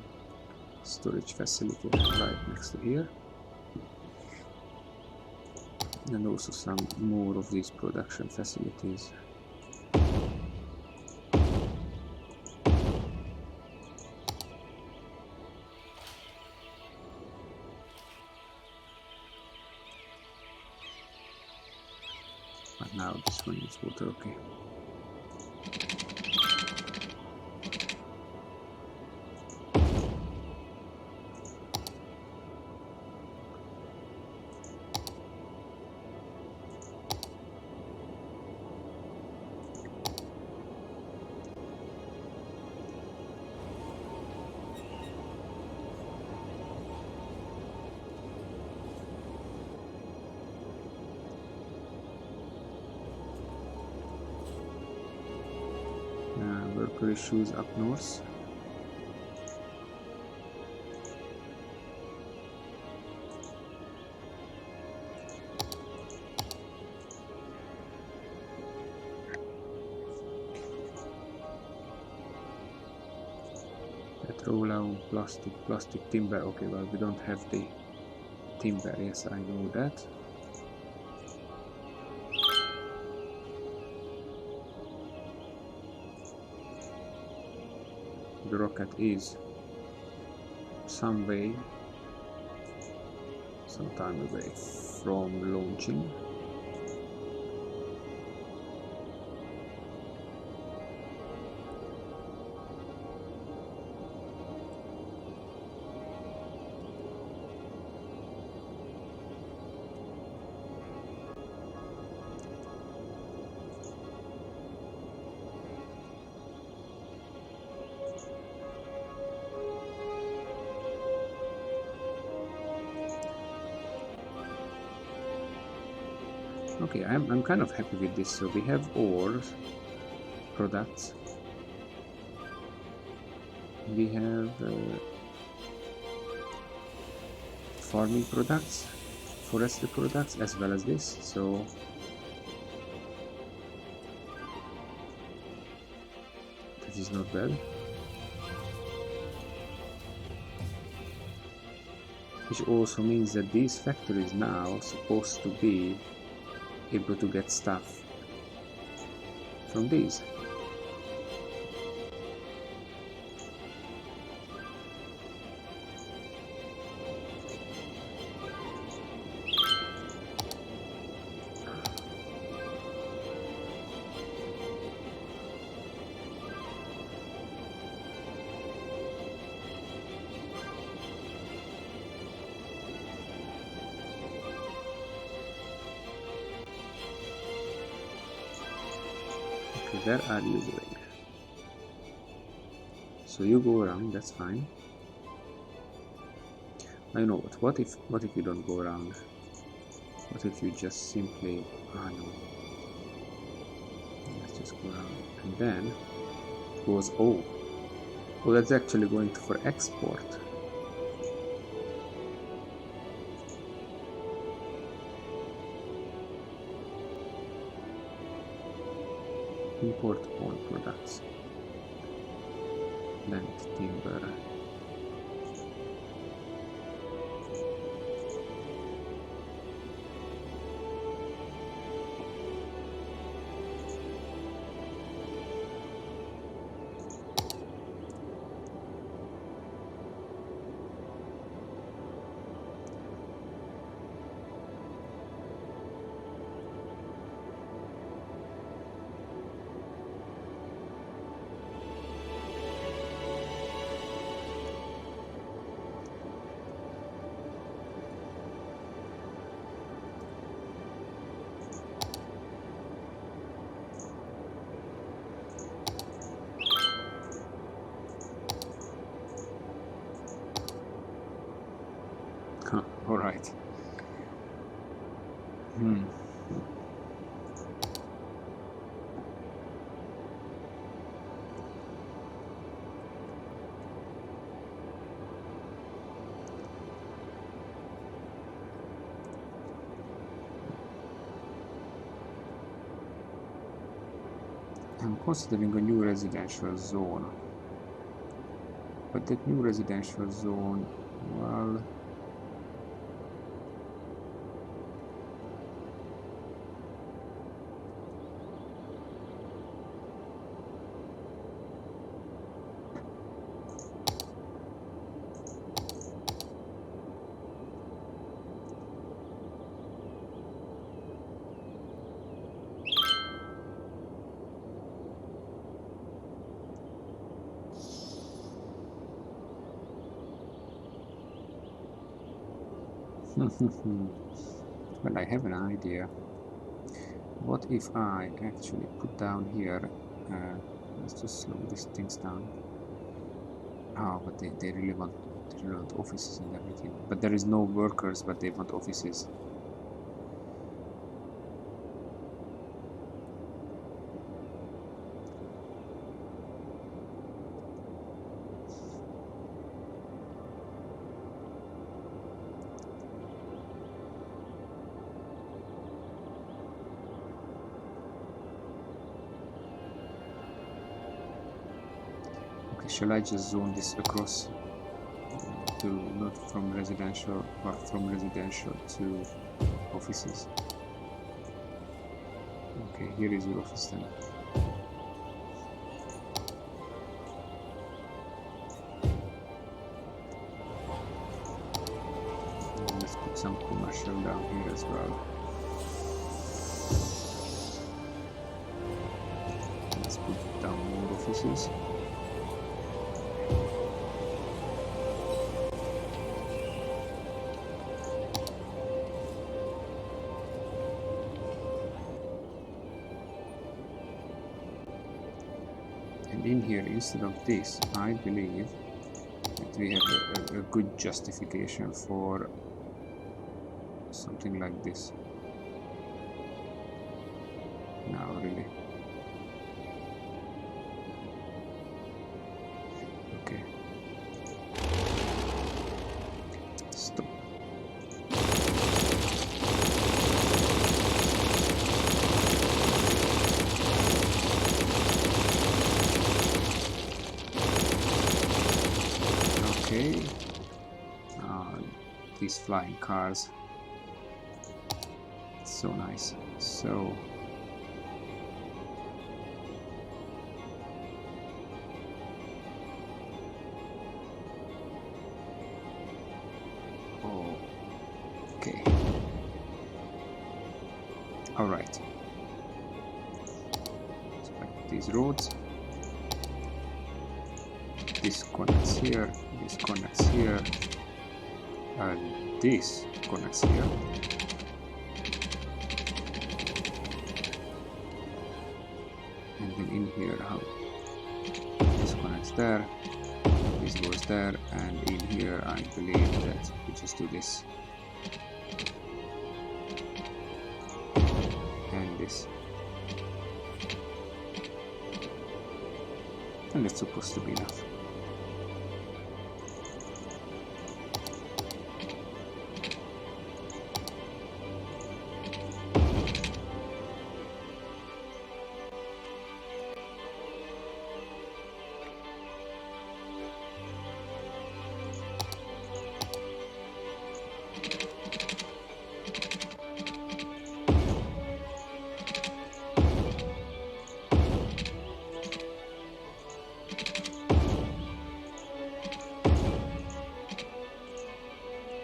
storage facility right next to here. And also some more of these production facilities. But now this one is water, okay. Worker issues up north. Petroleum, plastic, timber. Okay, well, we don't have the timber. Yes, I know that. The rocket is some time away from launching. Okay, I'm kind of happy with this. So we have ores, products, we have farming products, forestry products, as well as this. So that is not bad. Which also means that these factories now are supposed to be able to get stuff from these. Where are you going? So you go around, that's fine. I know what if you don't go around? What if you just simply, no, let's just go around, and then it goes, oh, that's actually going to for export. Import all products, length, timber. All right. I'm considering a new residential zone, but that new residential zone, well, well, I have an idea. What if I actually put down here, let's just slow these things down. Oh, but they really want offices and everything. But there is no workers, but they want offices. Shall I just zone this across to not from residential, but from residential to offices? Okay, here is your office then. And let's put some commercial down here as well. Let's put down more offices. In here, instead of this, I believe that we have a good justification for something like this. Now, really. Okay. Stop. Okay, these flying cars, so nice. So okay, all right, select these roads. This connects here, this connects here, and this connects here. And then in here, how this connects there, this goes there, and in here I believe that we just do this. nice. And it's supposed to be enough.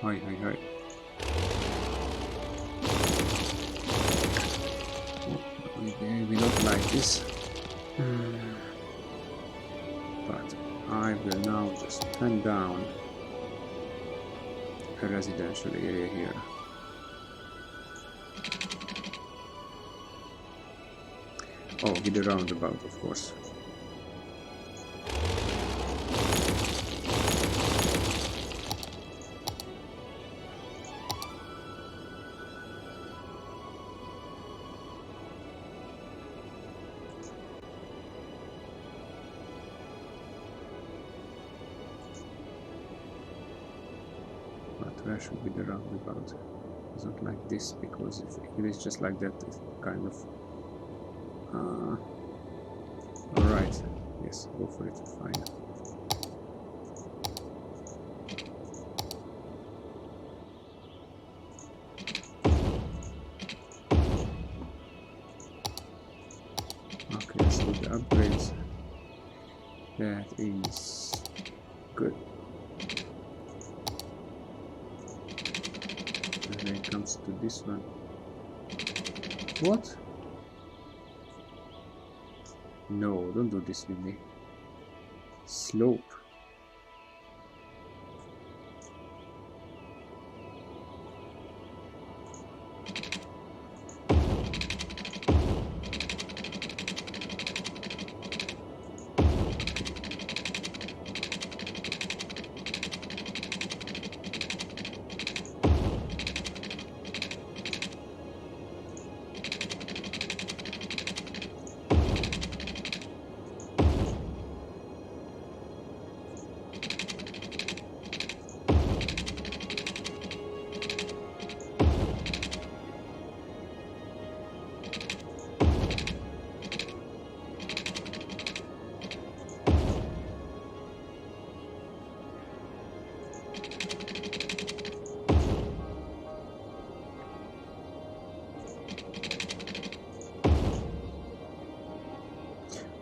Hi. We don't like this. But I will now just plan down a residential area here. Oh, with a roundabout, of course. Where should be the roundabout? It's not like this, because if it is just like that, it's kind of... Alright, yes, go for it, fine. Okay, let's do the upgrades. That is good. When it comes to this one, what? No, don't do this with me. Slope.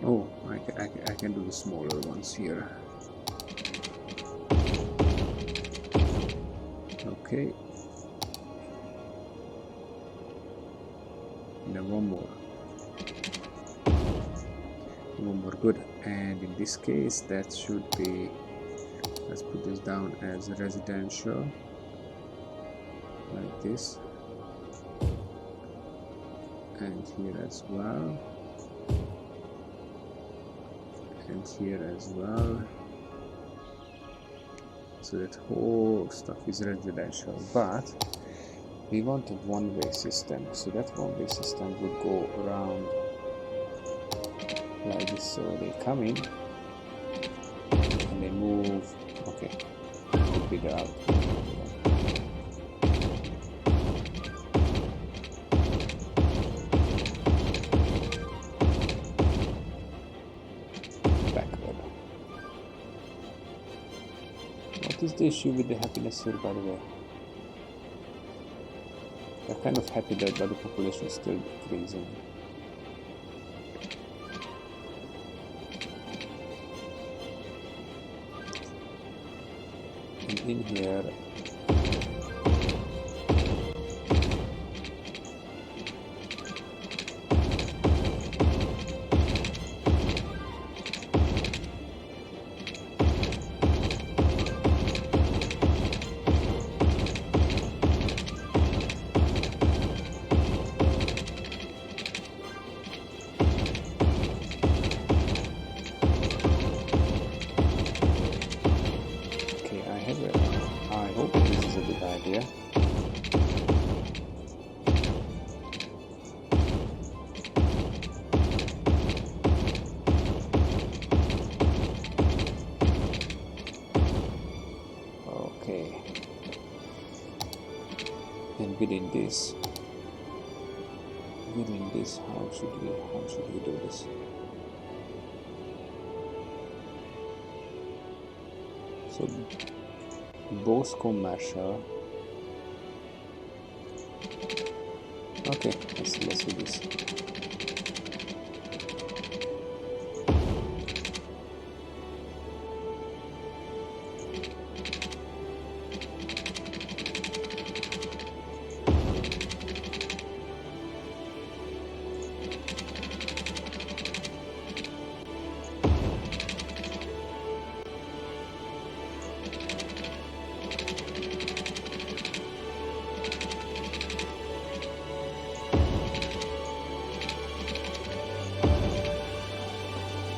Oh, I can do the smaller ones here. Okay. And then one more. One more, good. And in this case, that should be, let's put this down as residential, like this. And here as well. And here as well. So that whole stuff is residential, but we want a one-way system. So that one-way system would go around like this. So they come in and they move. Okay, could be the out. What is the issue with the happiness here, by the way? They're kind of happy that the population is still decreasing. And in here, within this, how should we do this? So both commercial. Okay, let's do this.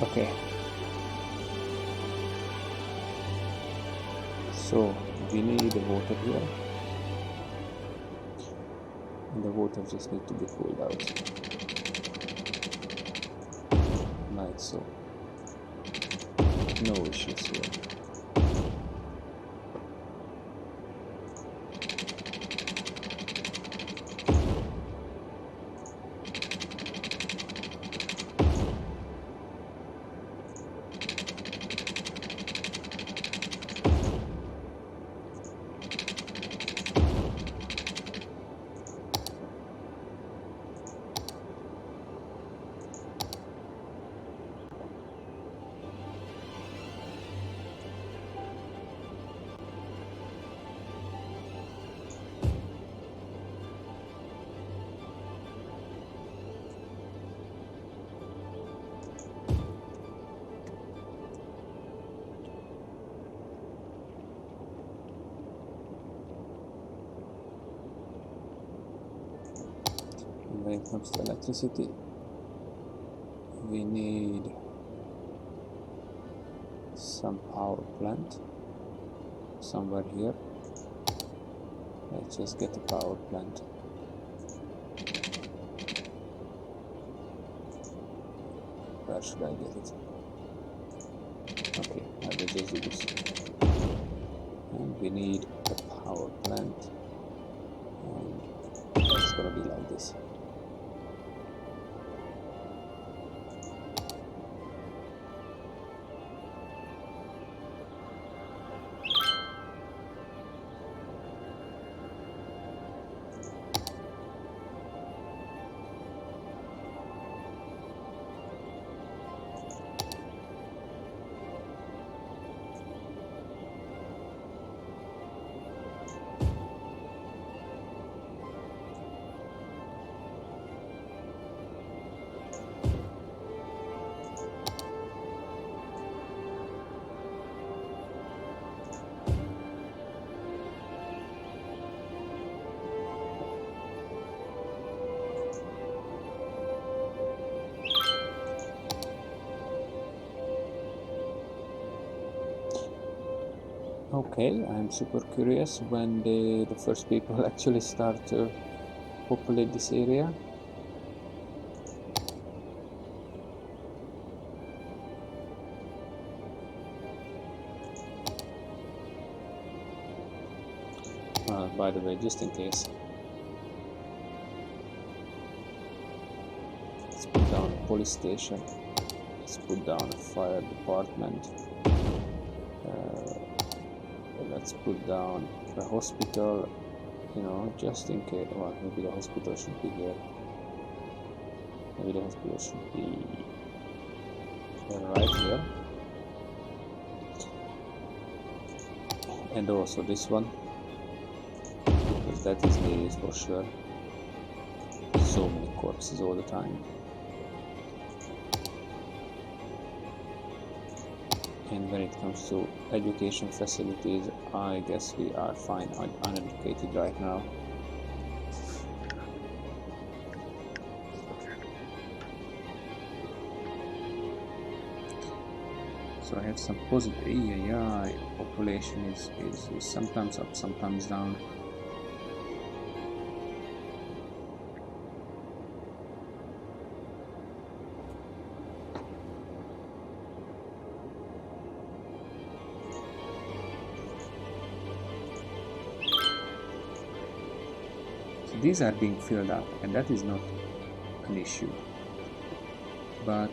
Okay, so we need the water here, and the water just needs to be cooled out, like so. No issues here. When it comes to electricity, we need some power plant somewhere here. Let's just get a power plant. Where should I get it? Okay, I will just do this. And we need a power plant, and it's gonna be like this. Okay, I'm super curious when the first people actually start to populate this area. By the way, just in case, let's put down a police station, let's put down a fire department, let's put down a hospital, you know, just in case. Well, maybe the hospital should be here. Maybe the hospital should be right here. And also this one, because that is needed for sure. So many corpses all the time. And when it comes to education facilities, I guess we are fine uneducated right now. So I have some positive. Yeah, population is sometimes up, sometimes down. these are being filled up, and that is not an issue. But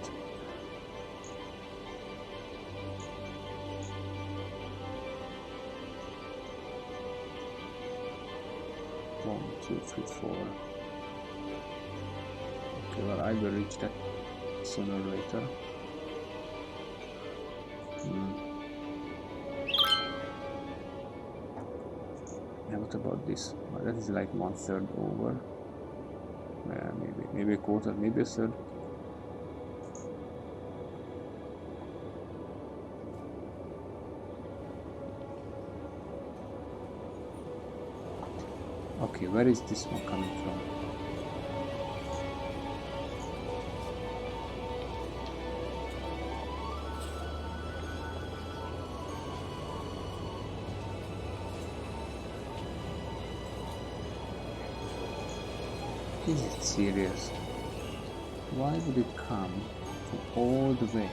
one, two, three, four. Okay, well, I will reach that sooner or later. Yeah, what about this? Well, that is like 1/3 over. Yeah, maybe a quarter, maybe a third. Okay, where is this one coming from? Is it serious? Why would it come from all the way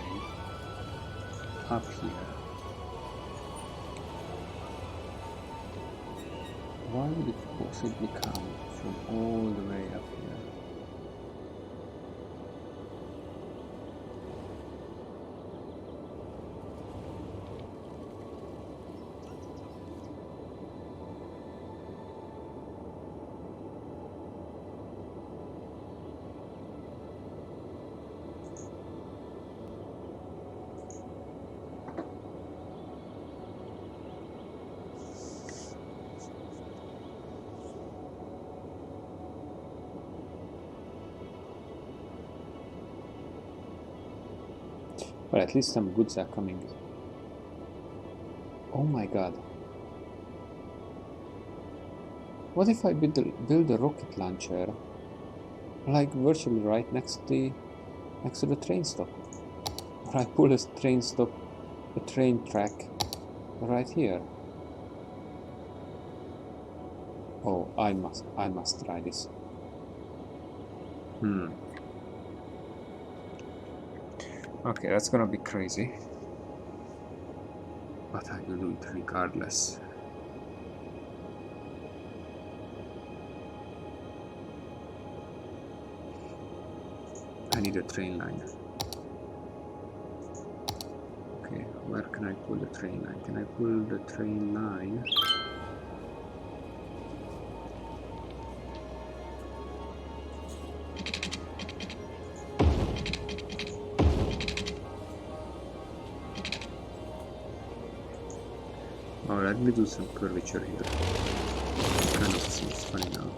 up here? Why would it possibly come from all the way up here? Well, at least some goods are coming. Oh my god. What if I build a rocket launcher, like virtually right next to the train stop? Or I pull a train track right here. Oh, I must try this. Okay, that's gonna be crazy. But I will do it regardless. I need a train line. Okay, where can I pull the train line? Can I pull the train line? Oh, let me do some curvature here. It kind of seems funny now.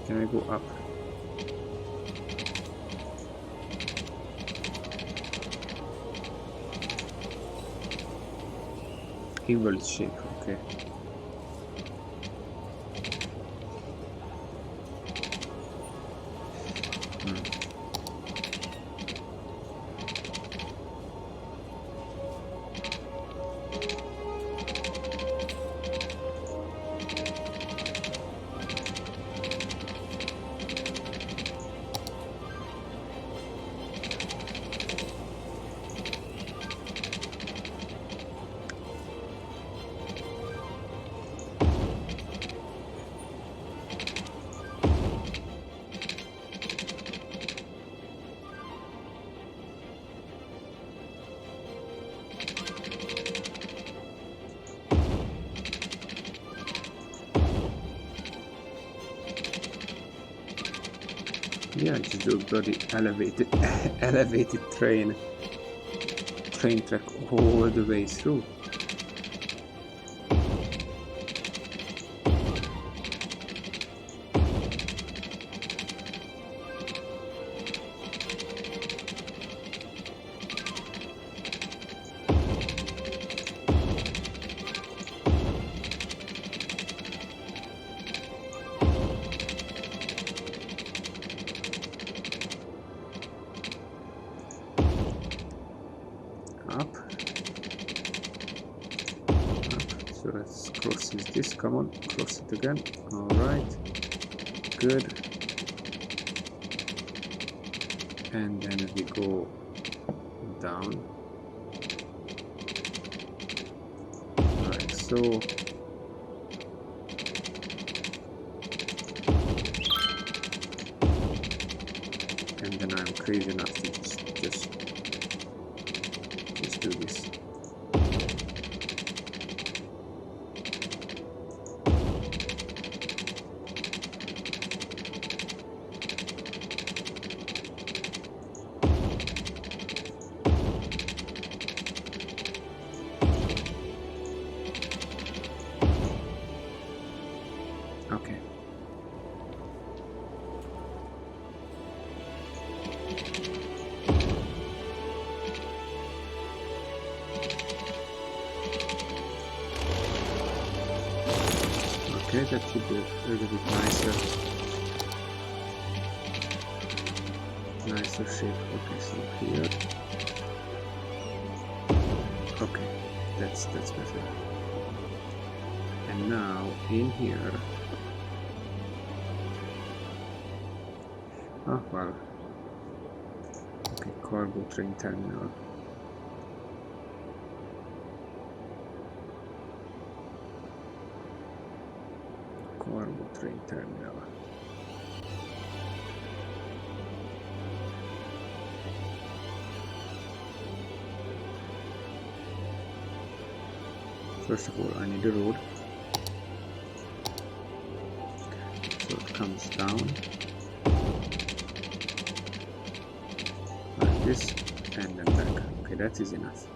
Can I go up? Inverted shape, okay. Yeah, just do a bloody elevated train track all the way through. Up. So let's cross this. Come on, cross it again. All right. good. And then we go down like so. And then I'm crazy enough to just do this. Okay. Okay, that should be a little bit nicer shape. Okay, so here. Okay, that's better. And now in here. Oh well. Okay, cargo train terminal. Cargo train terminal. First of all, I need a road. So it comes down like this and then back. Okay, that is enough.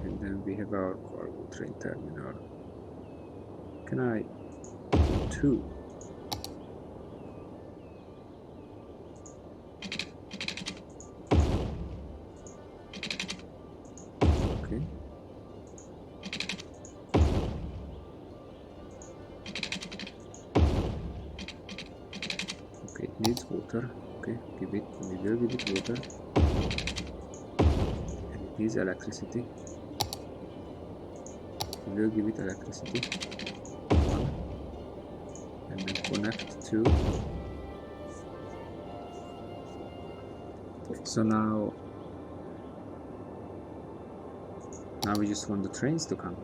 And then we have our cargo train terminal. Can I two? Okay. Okay, it needs water. Okay, we will give it water. And it needs electricity. We will give it electricity. One. And then connect to. So now we just want the trains to come.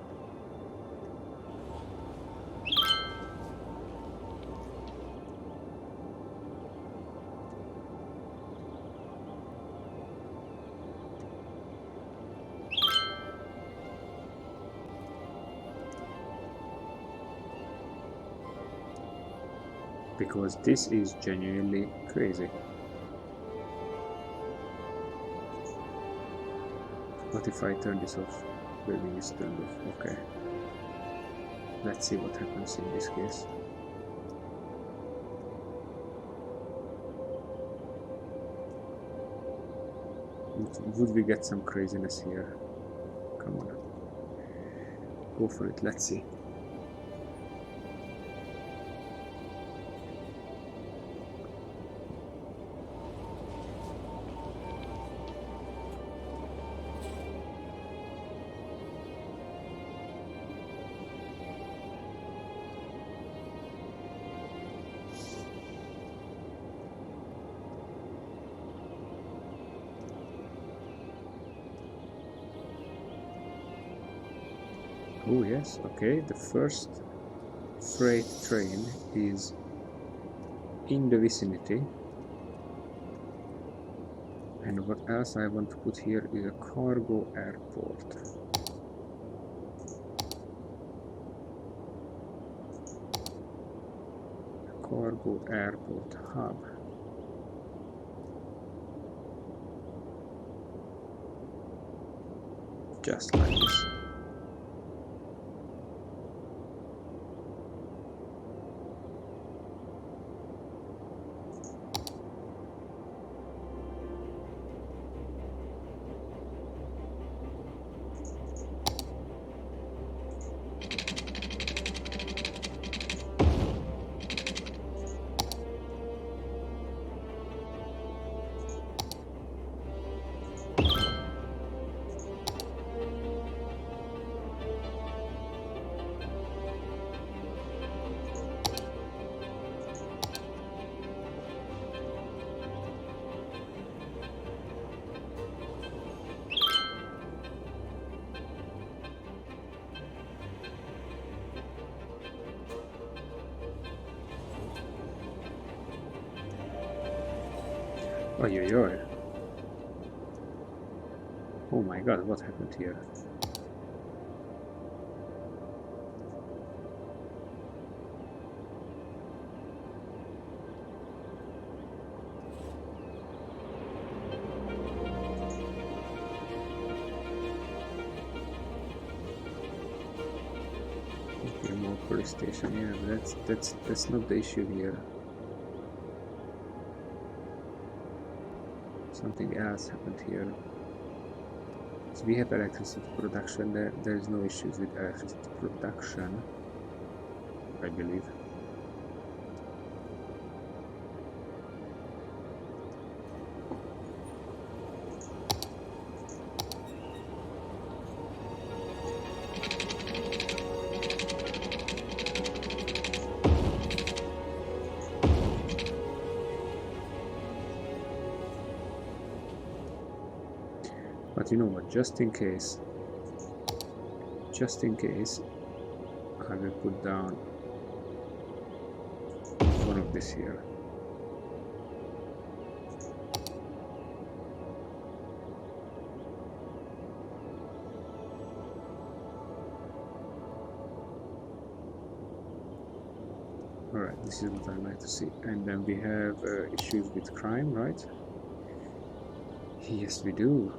Because this is genuinely crazy. What if I turn this off? Building is turned off. Okay. Let's see what happens in this case. Would we get some craziness here? Come on. Go for it. Let's see. Oh yes, okay, the first freight train is in the vicinity. And what else I want to put here is a cargo airport. A cargo airport hub. Just like this. Oi, oi, oi. Oh my god, what happened here? Okay, more police station. Yeah, but that's not the issue here. Something else happened here. So we have electricity production. There is no issues with electricity production, I believe. But you know what, just in case, I will put down one of this here. Alright, this is what I like to see. And then we have issues with crime, right? Yes, we do.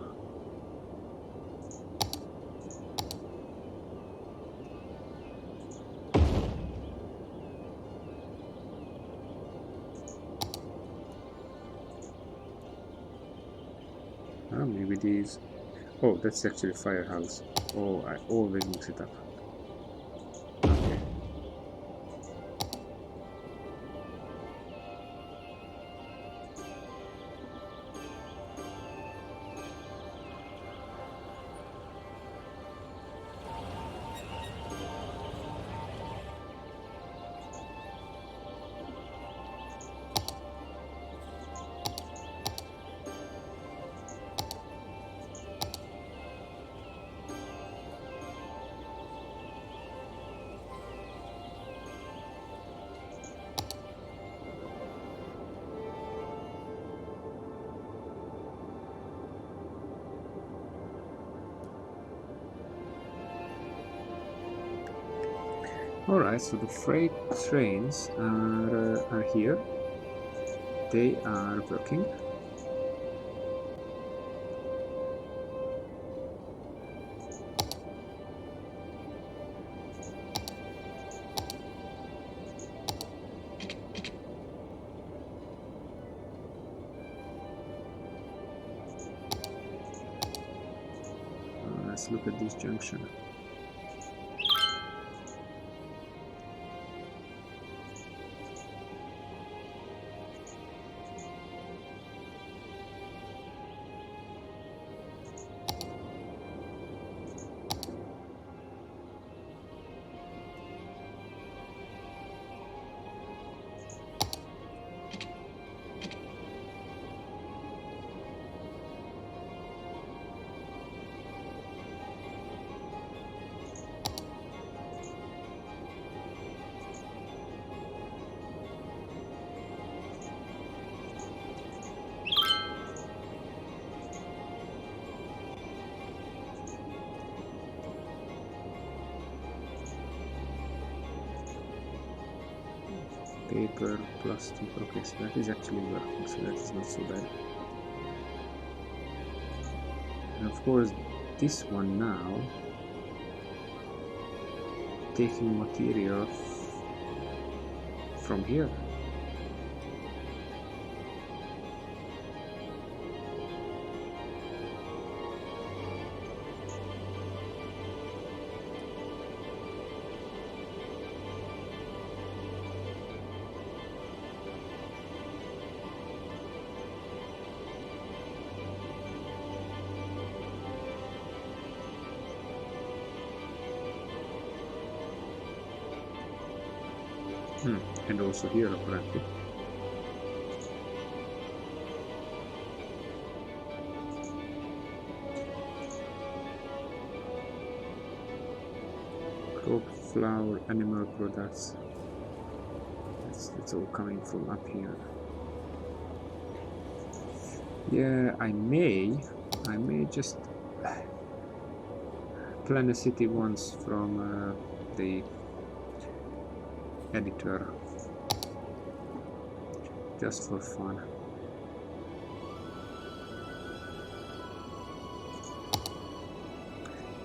Maybe these... Oh, that's actually firehouse. Oh, I always mix it up. Okay. Alright, so the freight trains are here. They are working. Let's look at this junction. Paper, plastic, okay, so that is actually working, so that is not so bad. And of course, this one now, taking material from here. And also here apparently. Crop, flour, animal products. It's all coming from up here. Yeah, I may just plan a city once from the editor, just for fun.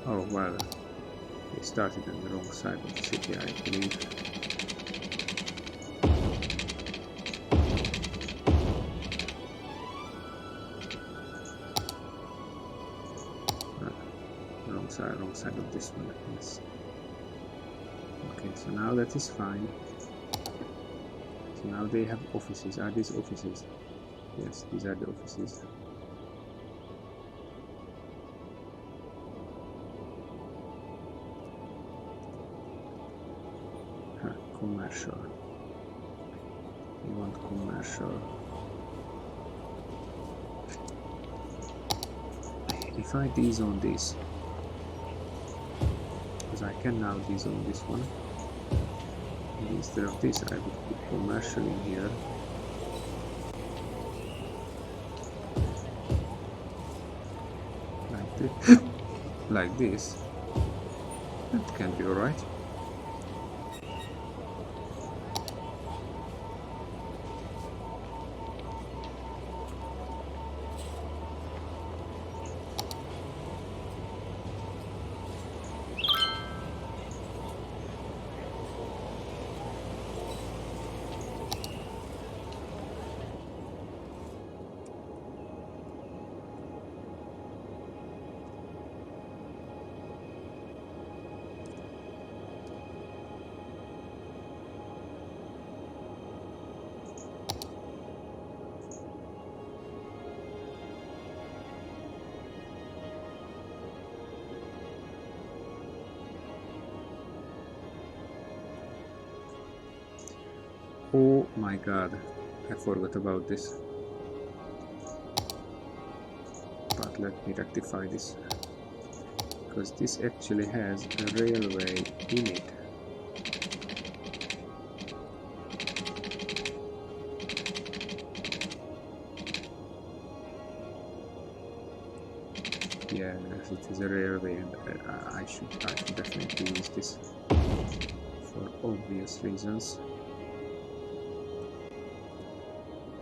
Oh well, they started on the wrong side of the city, I believe. Wrong side of this one, yes. Okay, so now that is fine. So now they have offices. Are these offices? Yes, these are the offices. Commercial. You want commercial. If I dezone this, because I can now dezone this one, and instead of this I would put commercial in here. Like this. Like this. That can be alright. Oh my god, I forgot about this. But let me rectify this, because this actually has a railway in it. Yeah, it is a railway, and I should definitely use this for obvious reasons.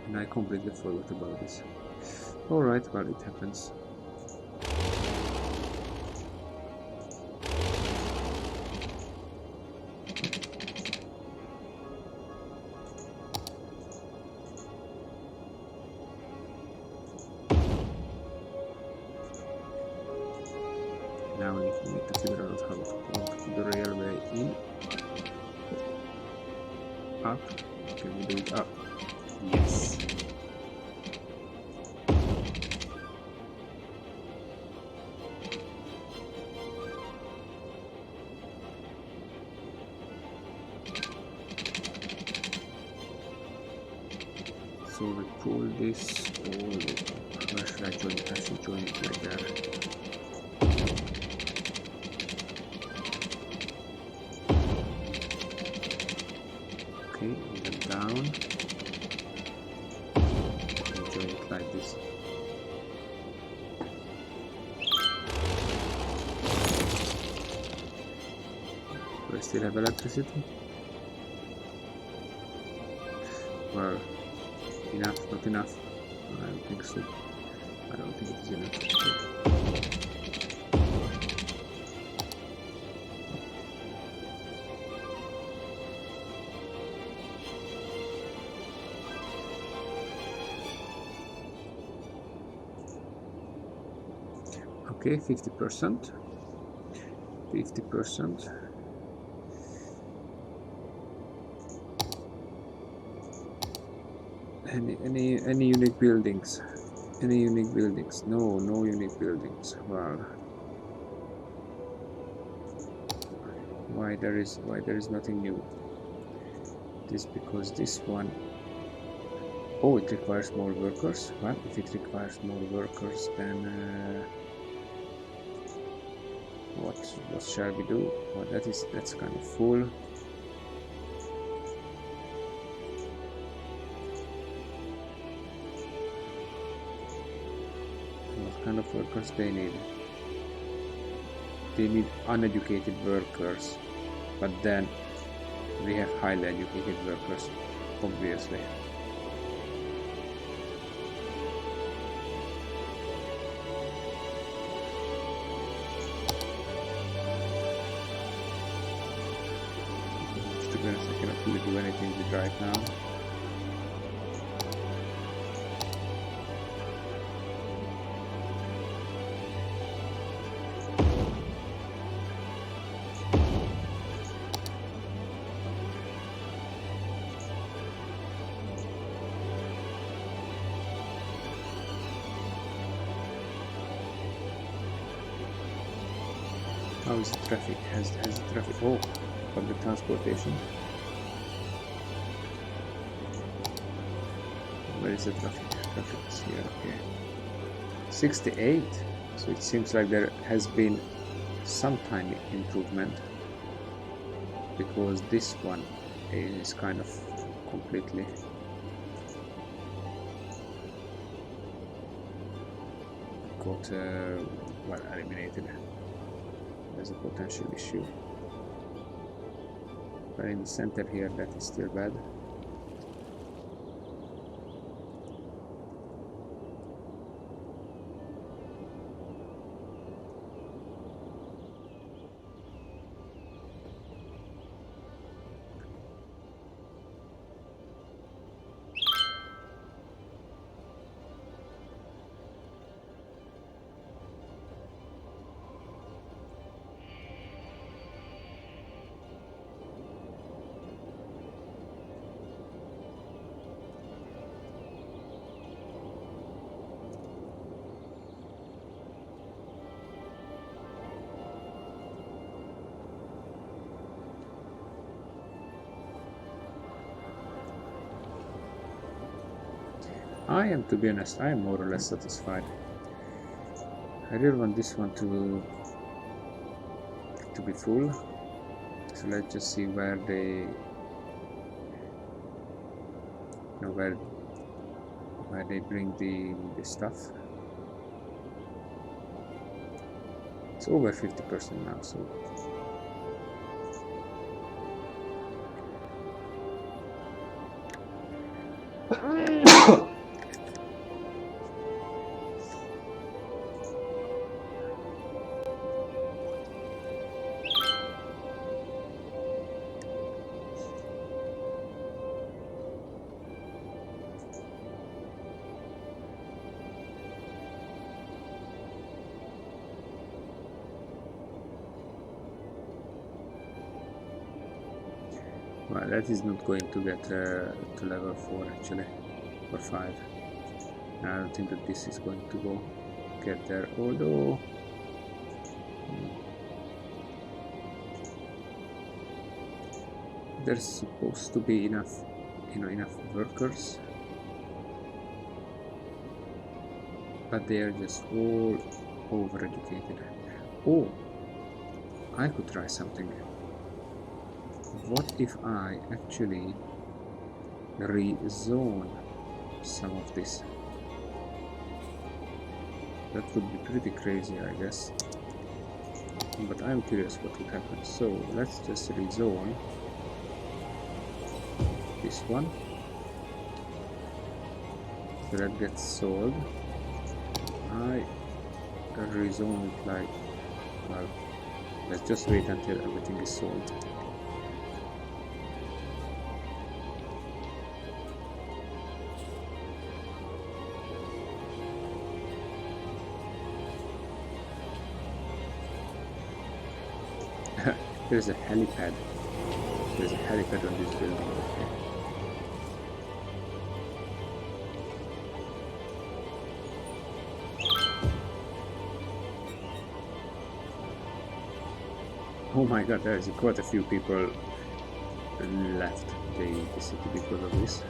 And I completely forgot about this. Alright, well, it happens. Now we need to figure out how to put the railway in. Up. Can we do it up? Yes. So we pull this all the way up. Where should I join it? I should join it like that. Okay, even down. And join it like this. Do I still have electricity? Well, enough, not enough. I don't think so. I don't think it is enough. Okay, 50%. 50%. Any unique buildings? Any unique buildings? No, no unique buildings. Well, why there is nothing new? It is because this one. Oh, it requires more workers. Well, if it requires more workers, then what shall we do? Well, that's kind of full. kind of workers they need? They need uneducated workers, but then we have highly educated workers, obviously. To be honest, I cannot really do anything with right now. How is the traffic? Has the traffic? Oh, public transportation. Where is the traffic? Traffic is here. Okay, 68. So it seems like there has been some tiny improvement, because this one is kind of completely got well eliminated. There's a potential issue, but in the center here that is still bad. I am, to be honest, I am more or less satisfied. I really want this one to be full. So let's just see where they, where they bring the stuff. It's over 50% now, so well, that is not going to get to level 4 actually, or 5. I don't think that this is going to get there, although there's supposed to be enough workers, but they are just all overeducated. Oh, I could try something. What if I actually rezone some of this? That would be pretty crazy, I guess, but I'm curious what would happen. So let's just rezone this one, so that gets sold. I can rezone it like, well, let's just wait until everything is sold. There's a helipad. There's a helipad on this building. Okay. Oh my god, there's quite a few people left the city because of this.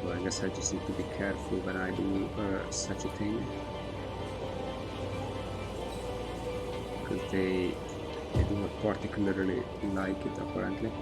So I guess I just need to be careful when I do such a thing, because they do not particularly like it apparently.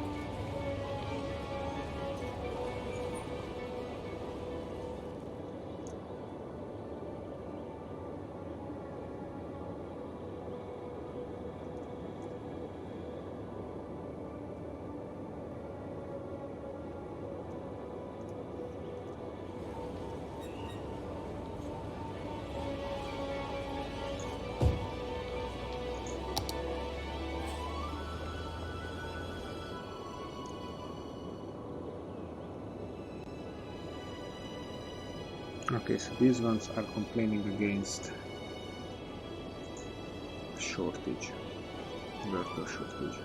Okay, so these ones are complaining against shortage, worker shortage.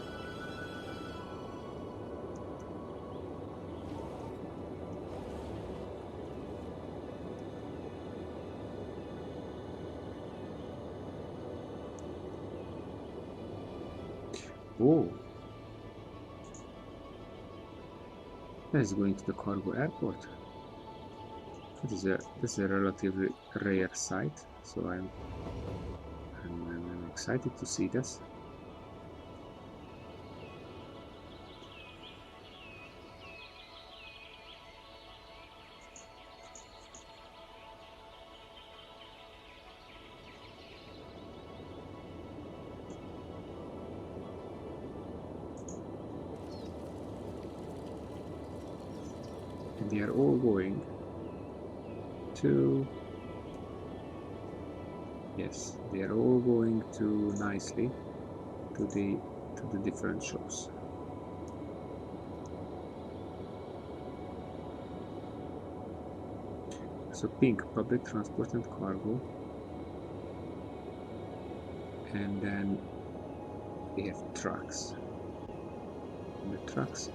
Oh, that is going to the cargo airport. This is a relatively rare sight, so I'm excited to see this. And they are all going to, yes, they are all going to nicely to the different shops. So pink, public transport and cargo, and then we have trucks. And the trucks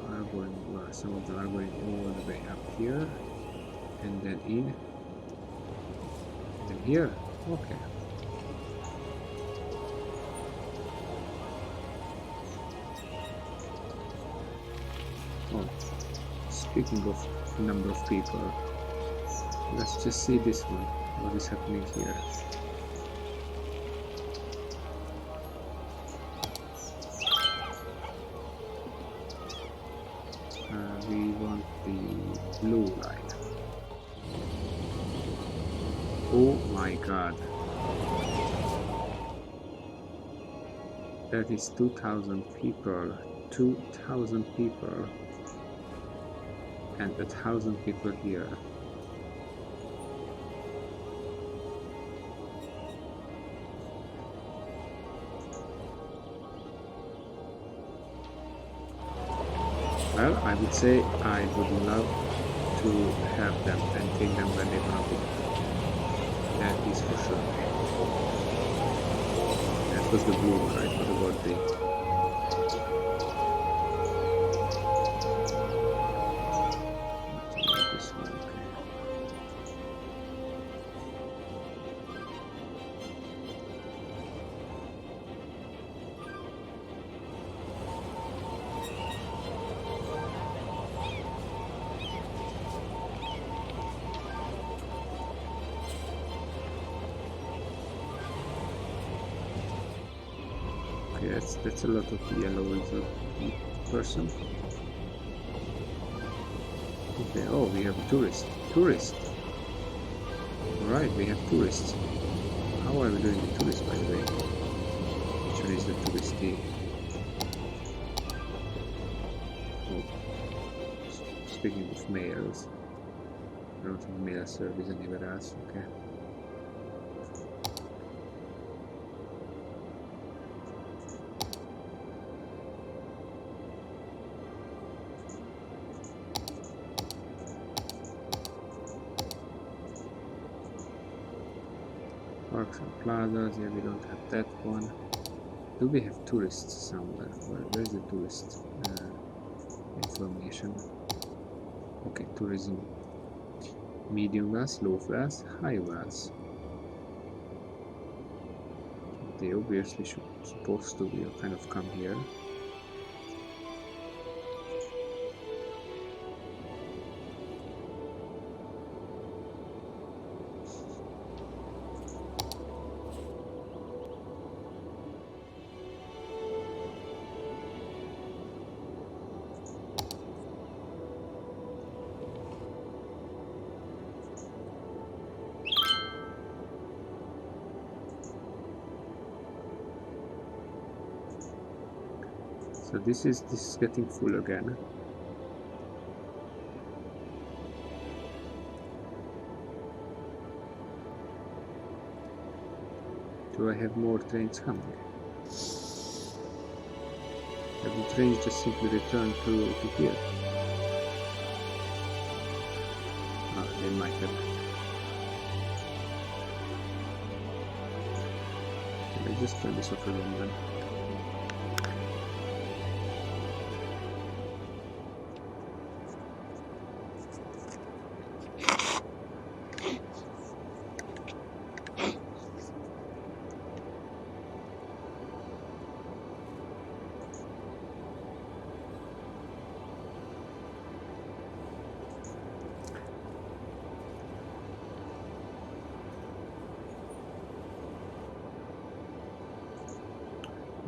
are going, well, some of them are going all the way up here, and then in, and then here. Okay. Oh, speaking of number of people, let's just see this one. What is happening here? We want the blue light. Oh my god. That is 2,000 people. 2,000 people. And 1,000 people here. Well, I would say I would love to have them and take them when they're gonna be. That is for sure. That was the blue one, right? What about the... this one, okay. That's a lot of yellow as a person. Okay, oh, we have a tourist. Alright, we have tourists. How are we doing the tourists, by the way? Which one is the touristy? Oh, speaking of males, I don't have mail service anywhere else, okay. Parks and plazas, yeah, we don't have that one. Do we have tourists somewhere? Where is the tourist information? Okay, tourism. Medium class, low class, high class. They obviously supposed to be kind of come here. So this is getting full again. Do I have more trains coming? Have the trains just simply returned to here? They might have. Let's just turn this off again then.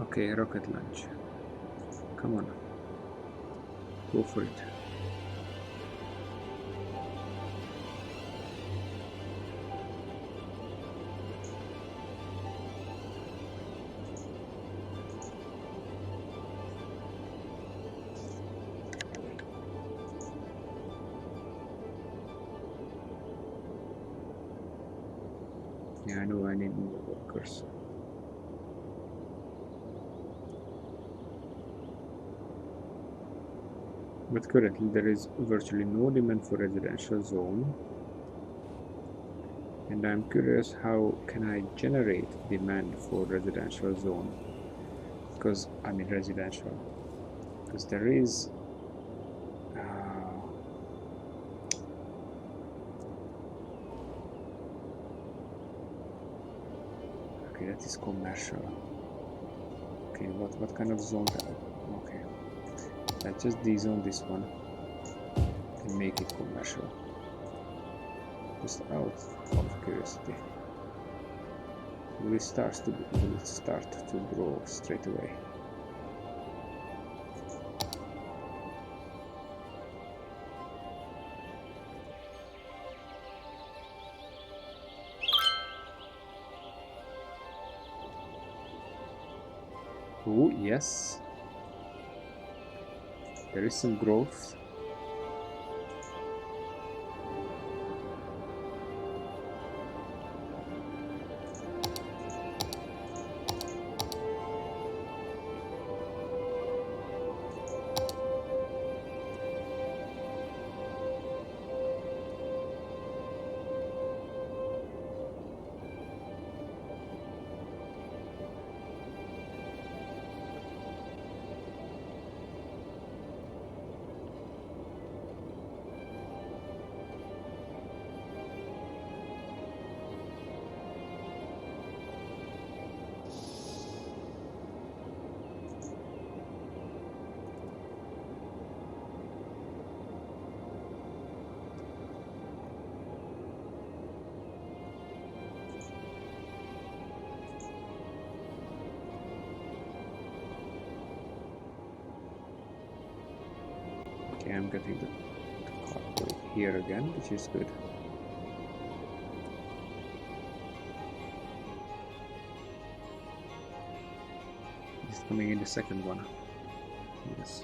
Okay, rocket launch. Come on. Go for it. Yeah, I know I need more workers. But currently there is virtually no demand for residential zone. And I'm curious, how can I generate demand for residential zone? Because I mean residential. Because there is okay, that is commercial. Okay, what kind of zone? Okay, let's just dezone this one and make it commercial. Just out of curiosity, will it start to grow straight away? Oh yes, there is some growth. Okay, I'm getting the carport here again, which is good. It's coming in the second one. Yes.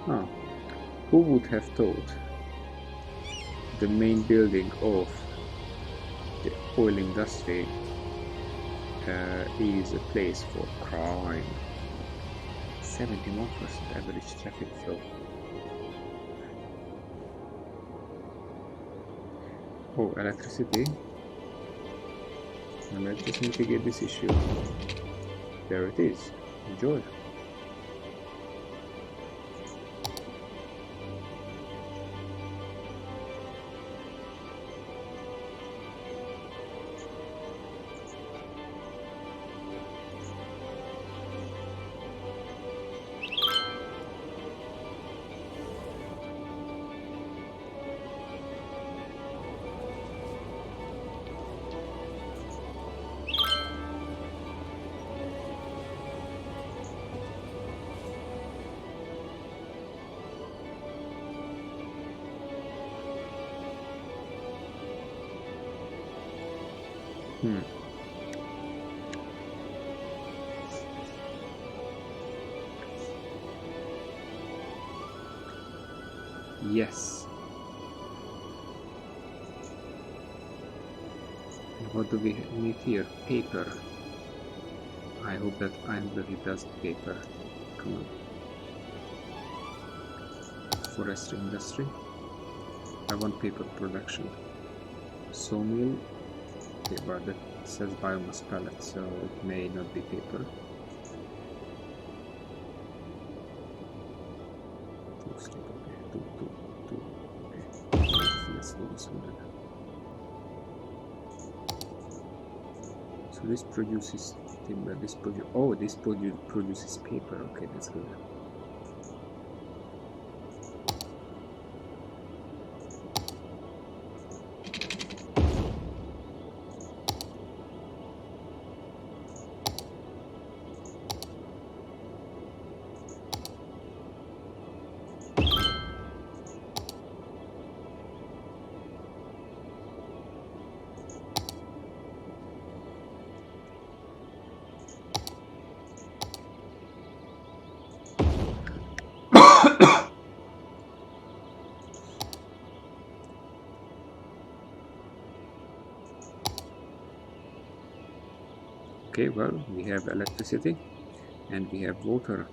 Ah, who would have thought the main building of the oil industry is a place for crime? 71% average traffic flow. Oh, electricity. And let's just mitigate this issue. There it is. Enjoy. Yes. And what do we need here? Paper. I hope that it does paper. Come on. Forestry industry. I want paper production. Sawmill. Okay, but that says biomass pellet, so it may not be paper. Okay. Let's do this one then. So this produces timber, this produces paper. Okay, that's good. Okay, well, we have electricity and we have water.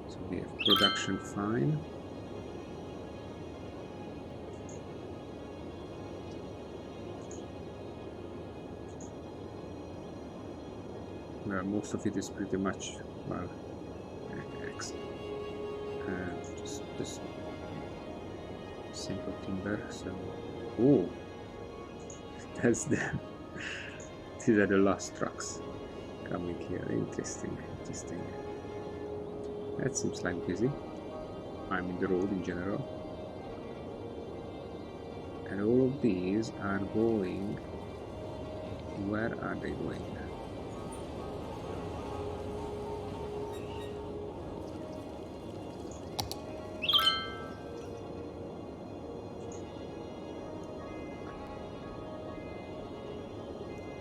So we have production fine. Well, most of it is pretty much, well, just simple timber. So, oh, that's these are the last trucks coming here. Interesting. That seems like busy. I'm in the road in general. And all of these are going, where are they going?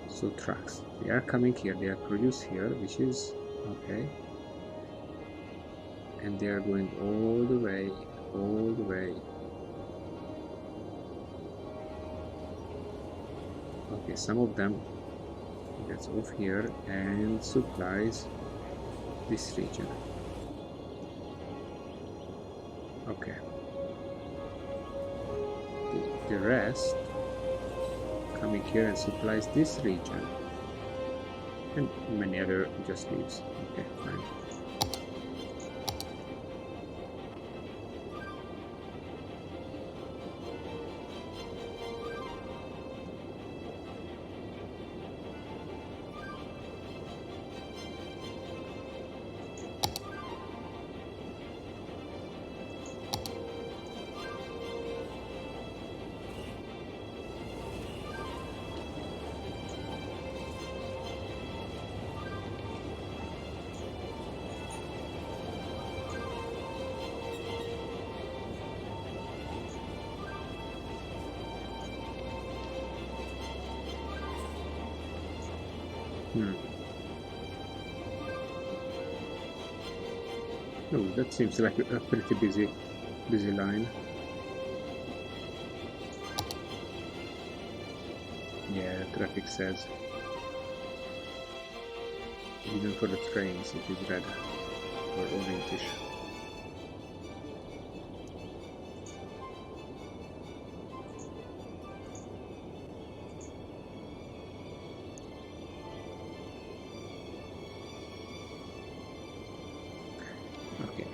So trucks, they are coming here, they are produced here, which is okay, and they are going all the way. Okay, some of them gets off here and supplies this region. Okay, the rest coming here and supplies this region, and many other just leaves. Okay, fine. Oh, that seems like a pretty busy line. Yeah, traffic says even for the trains it is red or orange-ish.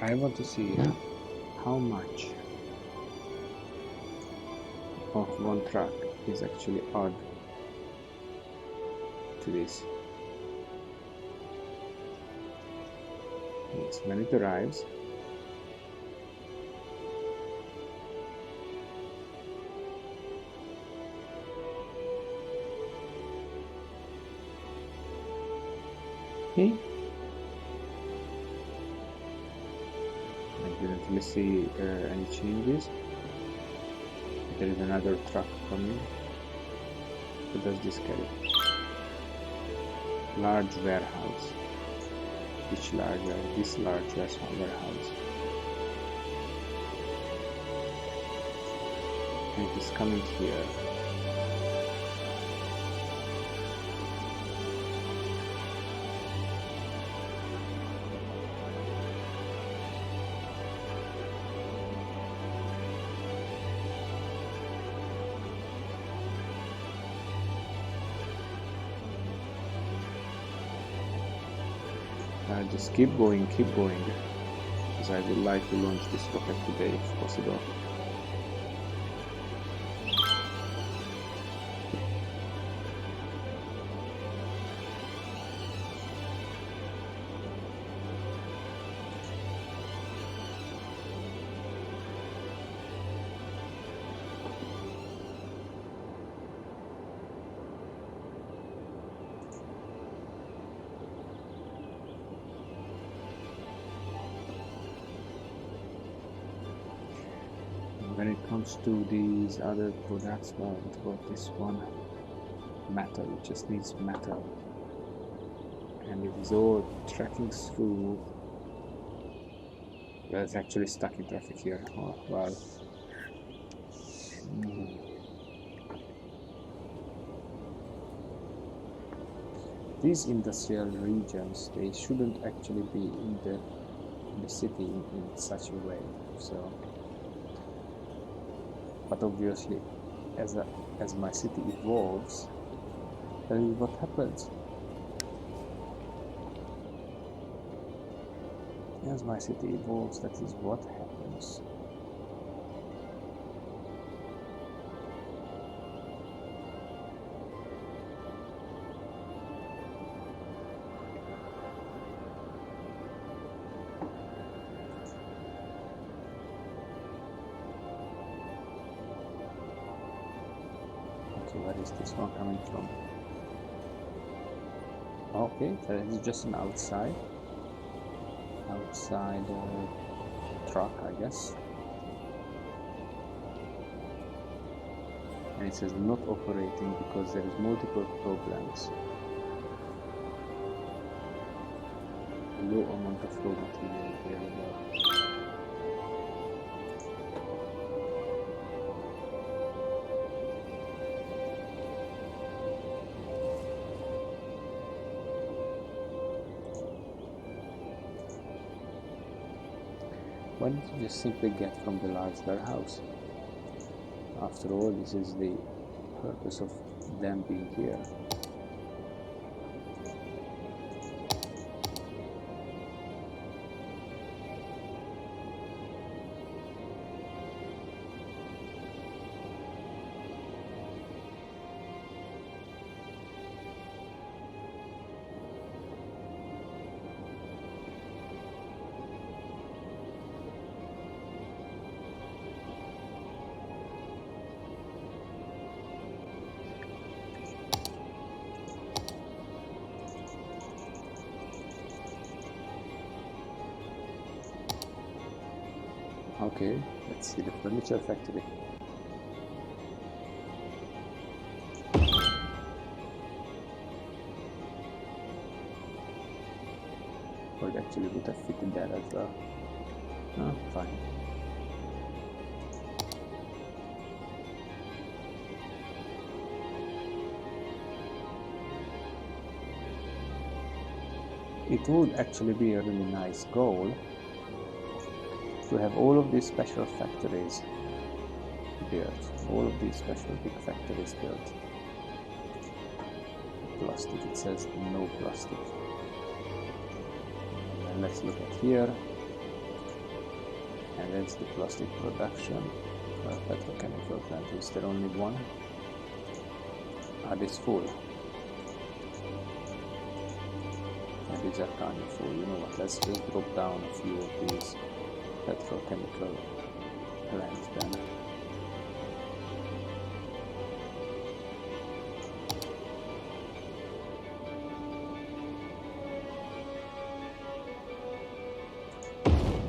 I want to see how much of one truck is actually odd to this. Yes, when it arrives, okay. I didn't really see any changes. There is another truck coming. What does this carry? Large warehouse. Which large? This large warehouse. and it is coming here. Just keep going, because I would like to launch this rocket today if possible. When it comes to these other products, well, what about this one? Metal, it just needs metal. And it is all tracking through. Well, it's actually stuck in traffic here. Oh, well. These industrial regions, they shouldn't actually be in the city in such a way. So. But obviously, as my city evolves, that is what happens. As my city evolves, that is what happens. Where is this one coming from? Okay, that is just an outside truck, I guess. And it says not operating because there is multiple problems. Low amount of raw material available. Why don't you just simply get from the large warehouse? After all, this is the purpose of them being here. Okay, let's see the furniture factory. Or it actually would have fitted that as well. Oh, fine. It would actually be a really nice goal to have all of these special factories built, all of these special big factories built. Plastic, it says no plastic. And let's look at here, and that's the plastic production. Petrochemical plant, is there only one? It's full. And these are kind of full. You know what, let's just drop down a few of these petrochemical plants then.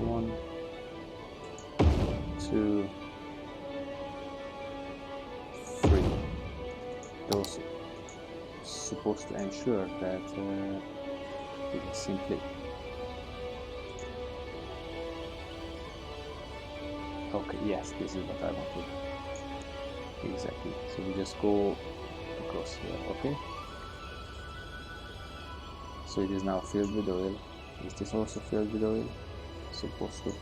One, two, three. Those supposed to ensure that it is simply okay, yes, this is what I wanted. Exactly. So we just go across here. Okay. So it is now filled with oil. Is this also filled with oil? Supposed to.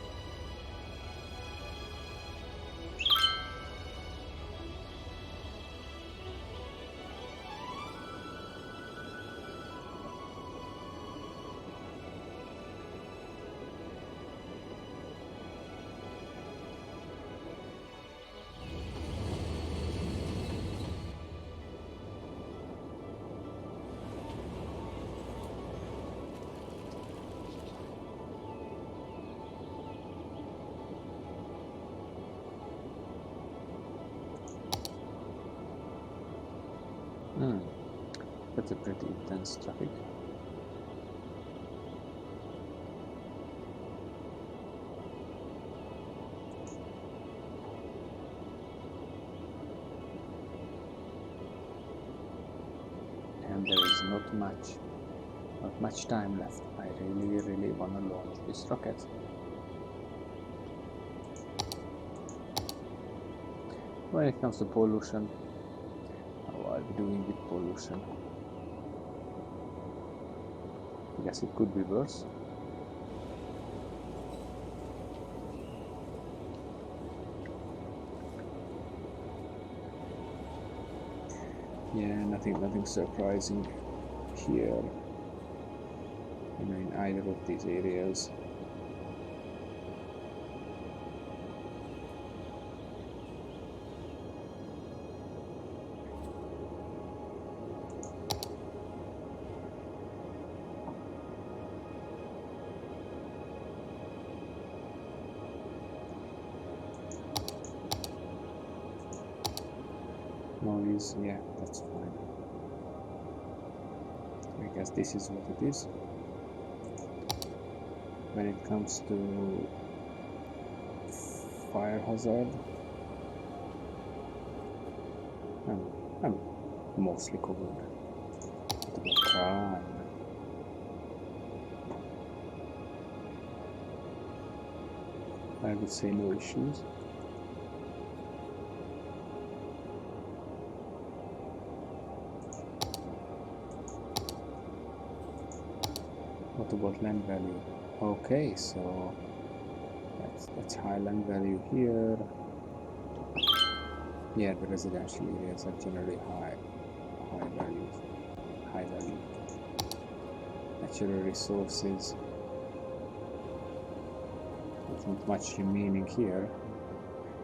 That's a pretty intense traffic. And there is not much time left. I really want to launch this rocket. When it comes to pollution, how are we doing with pollution? I guess it could be worse. Yeah, nothing surprising here, in either of these areas. Noise, yeah, that's fine. I guess this is what it is. When it comes to fire hazard, I'm mostly covered. What about crime? I would say no issues. What about land value? Okay, so that's high land value here. Yeah, the residential areas are generally high value. Natural resources. There's not much remaining here.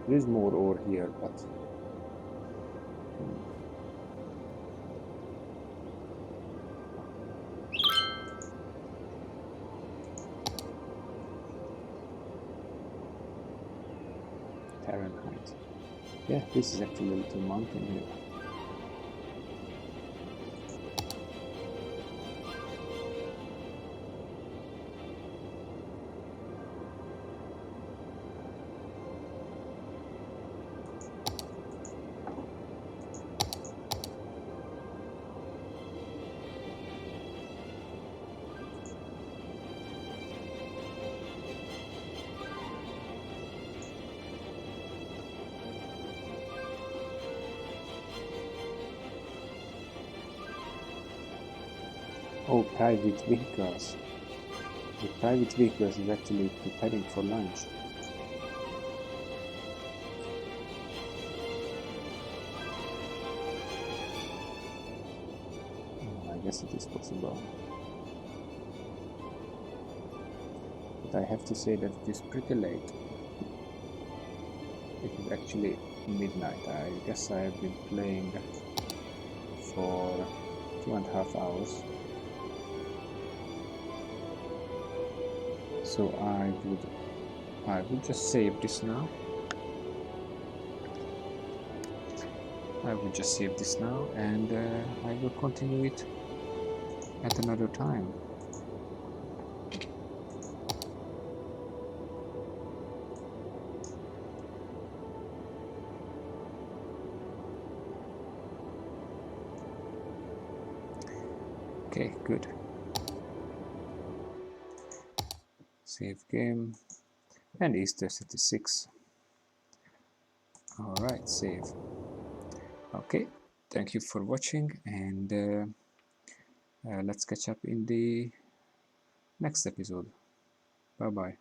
There is more ore here, but Fahrenheit. Yeah, this is actually a little mountain here. Oh, private vehicles. The private vehicles is actually preparing for lunch. I guess it is possible. But I have to say that it is pretty late. It is actually midnight. I guess I have been playing for 2.5 hours. So I would just save this now. And I will continue it at another time. Okay, good. Save game. And Easter City 6. Alright, save. Okay, thank you for watching, and let's catch up in the next episode. Bye bye.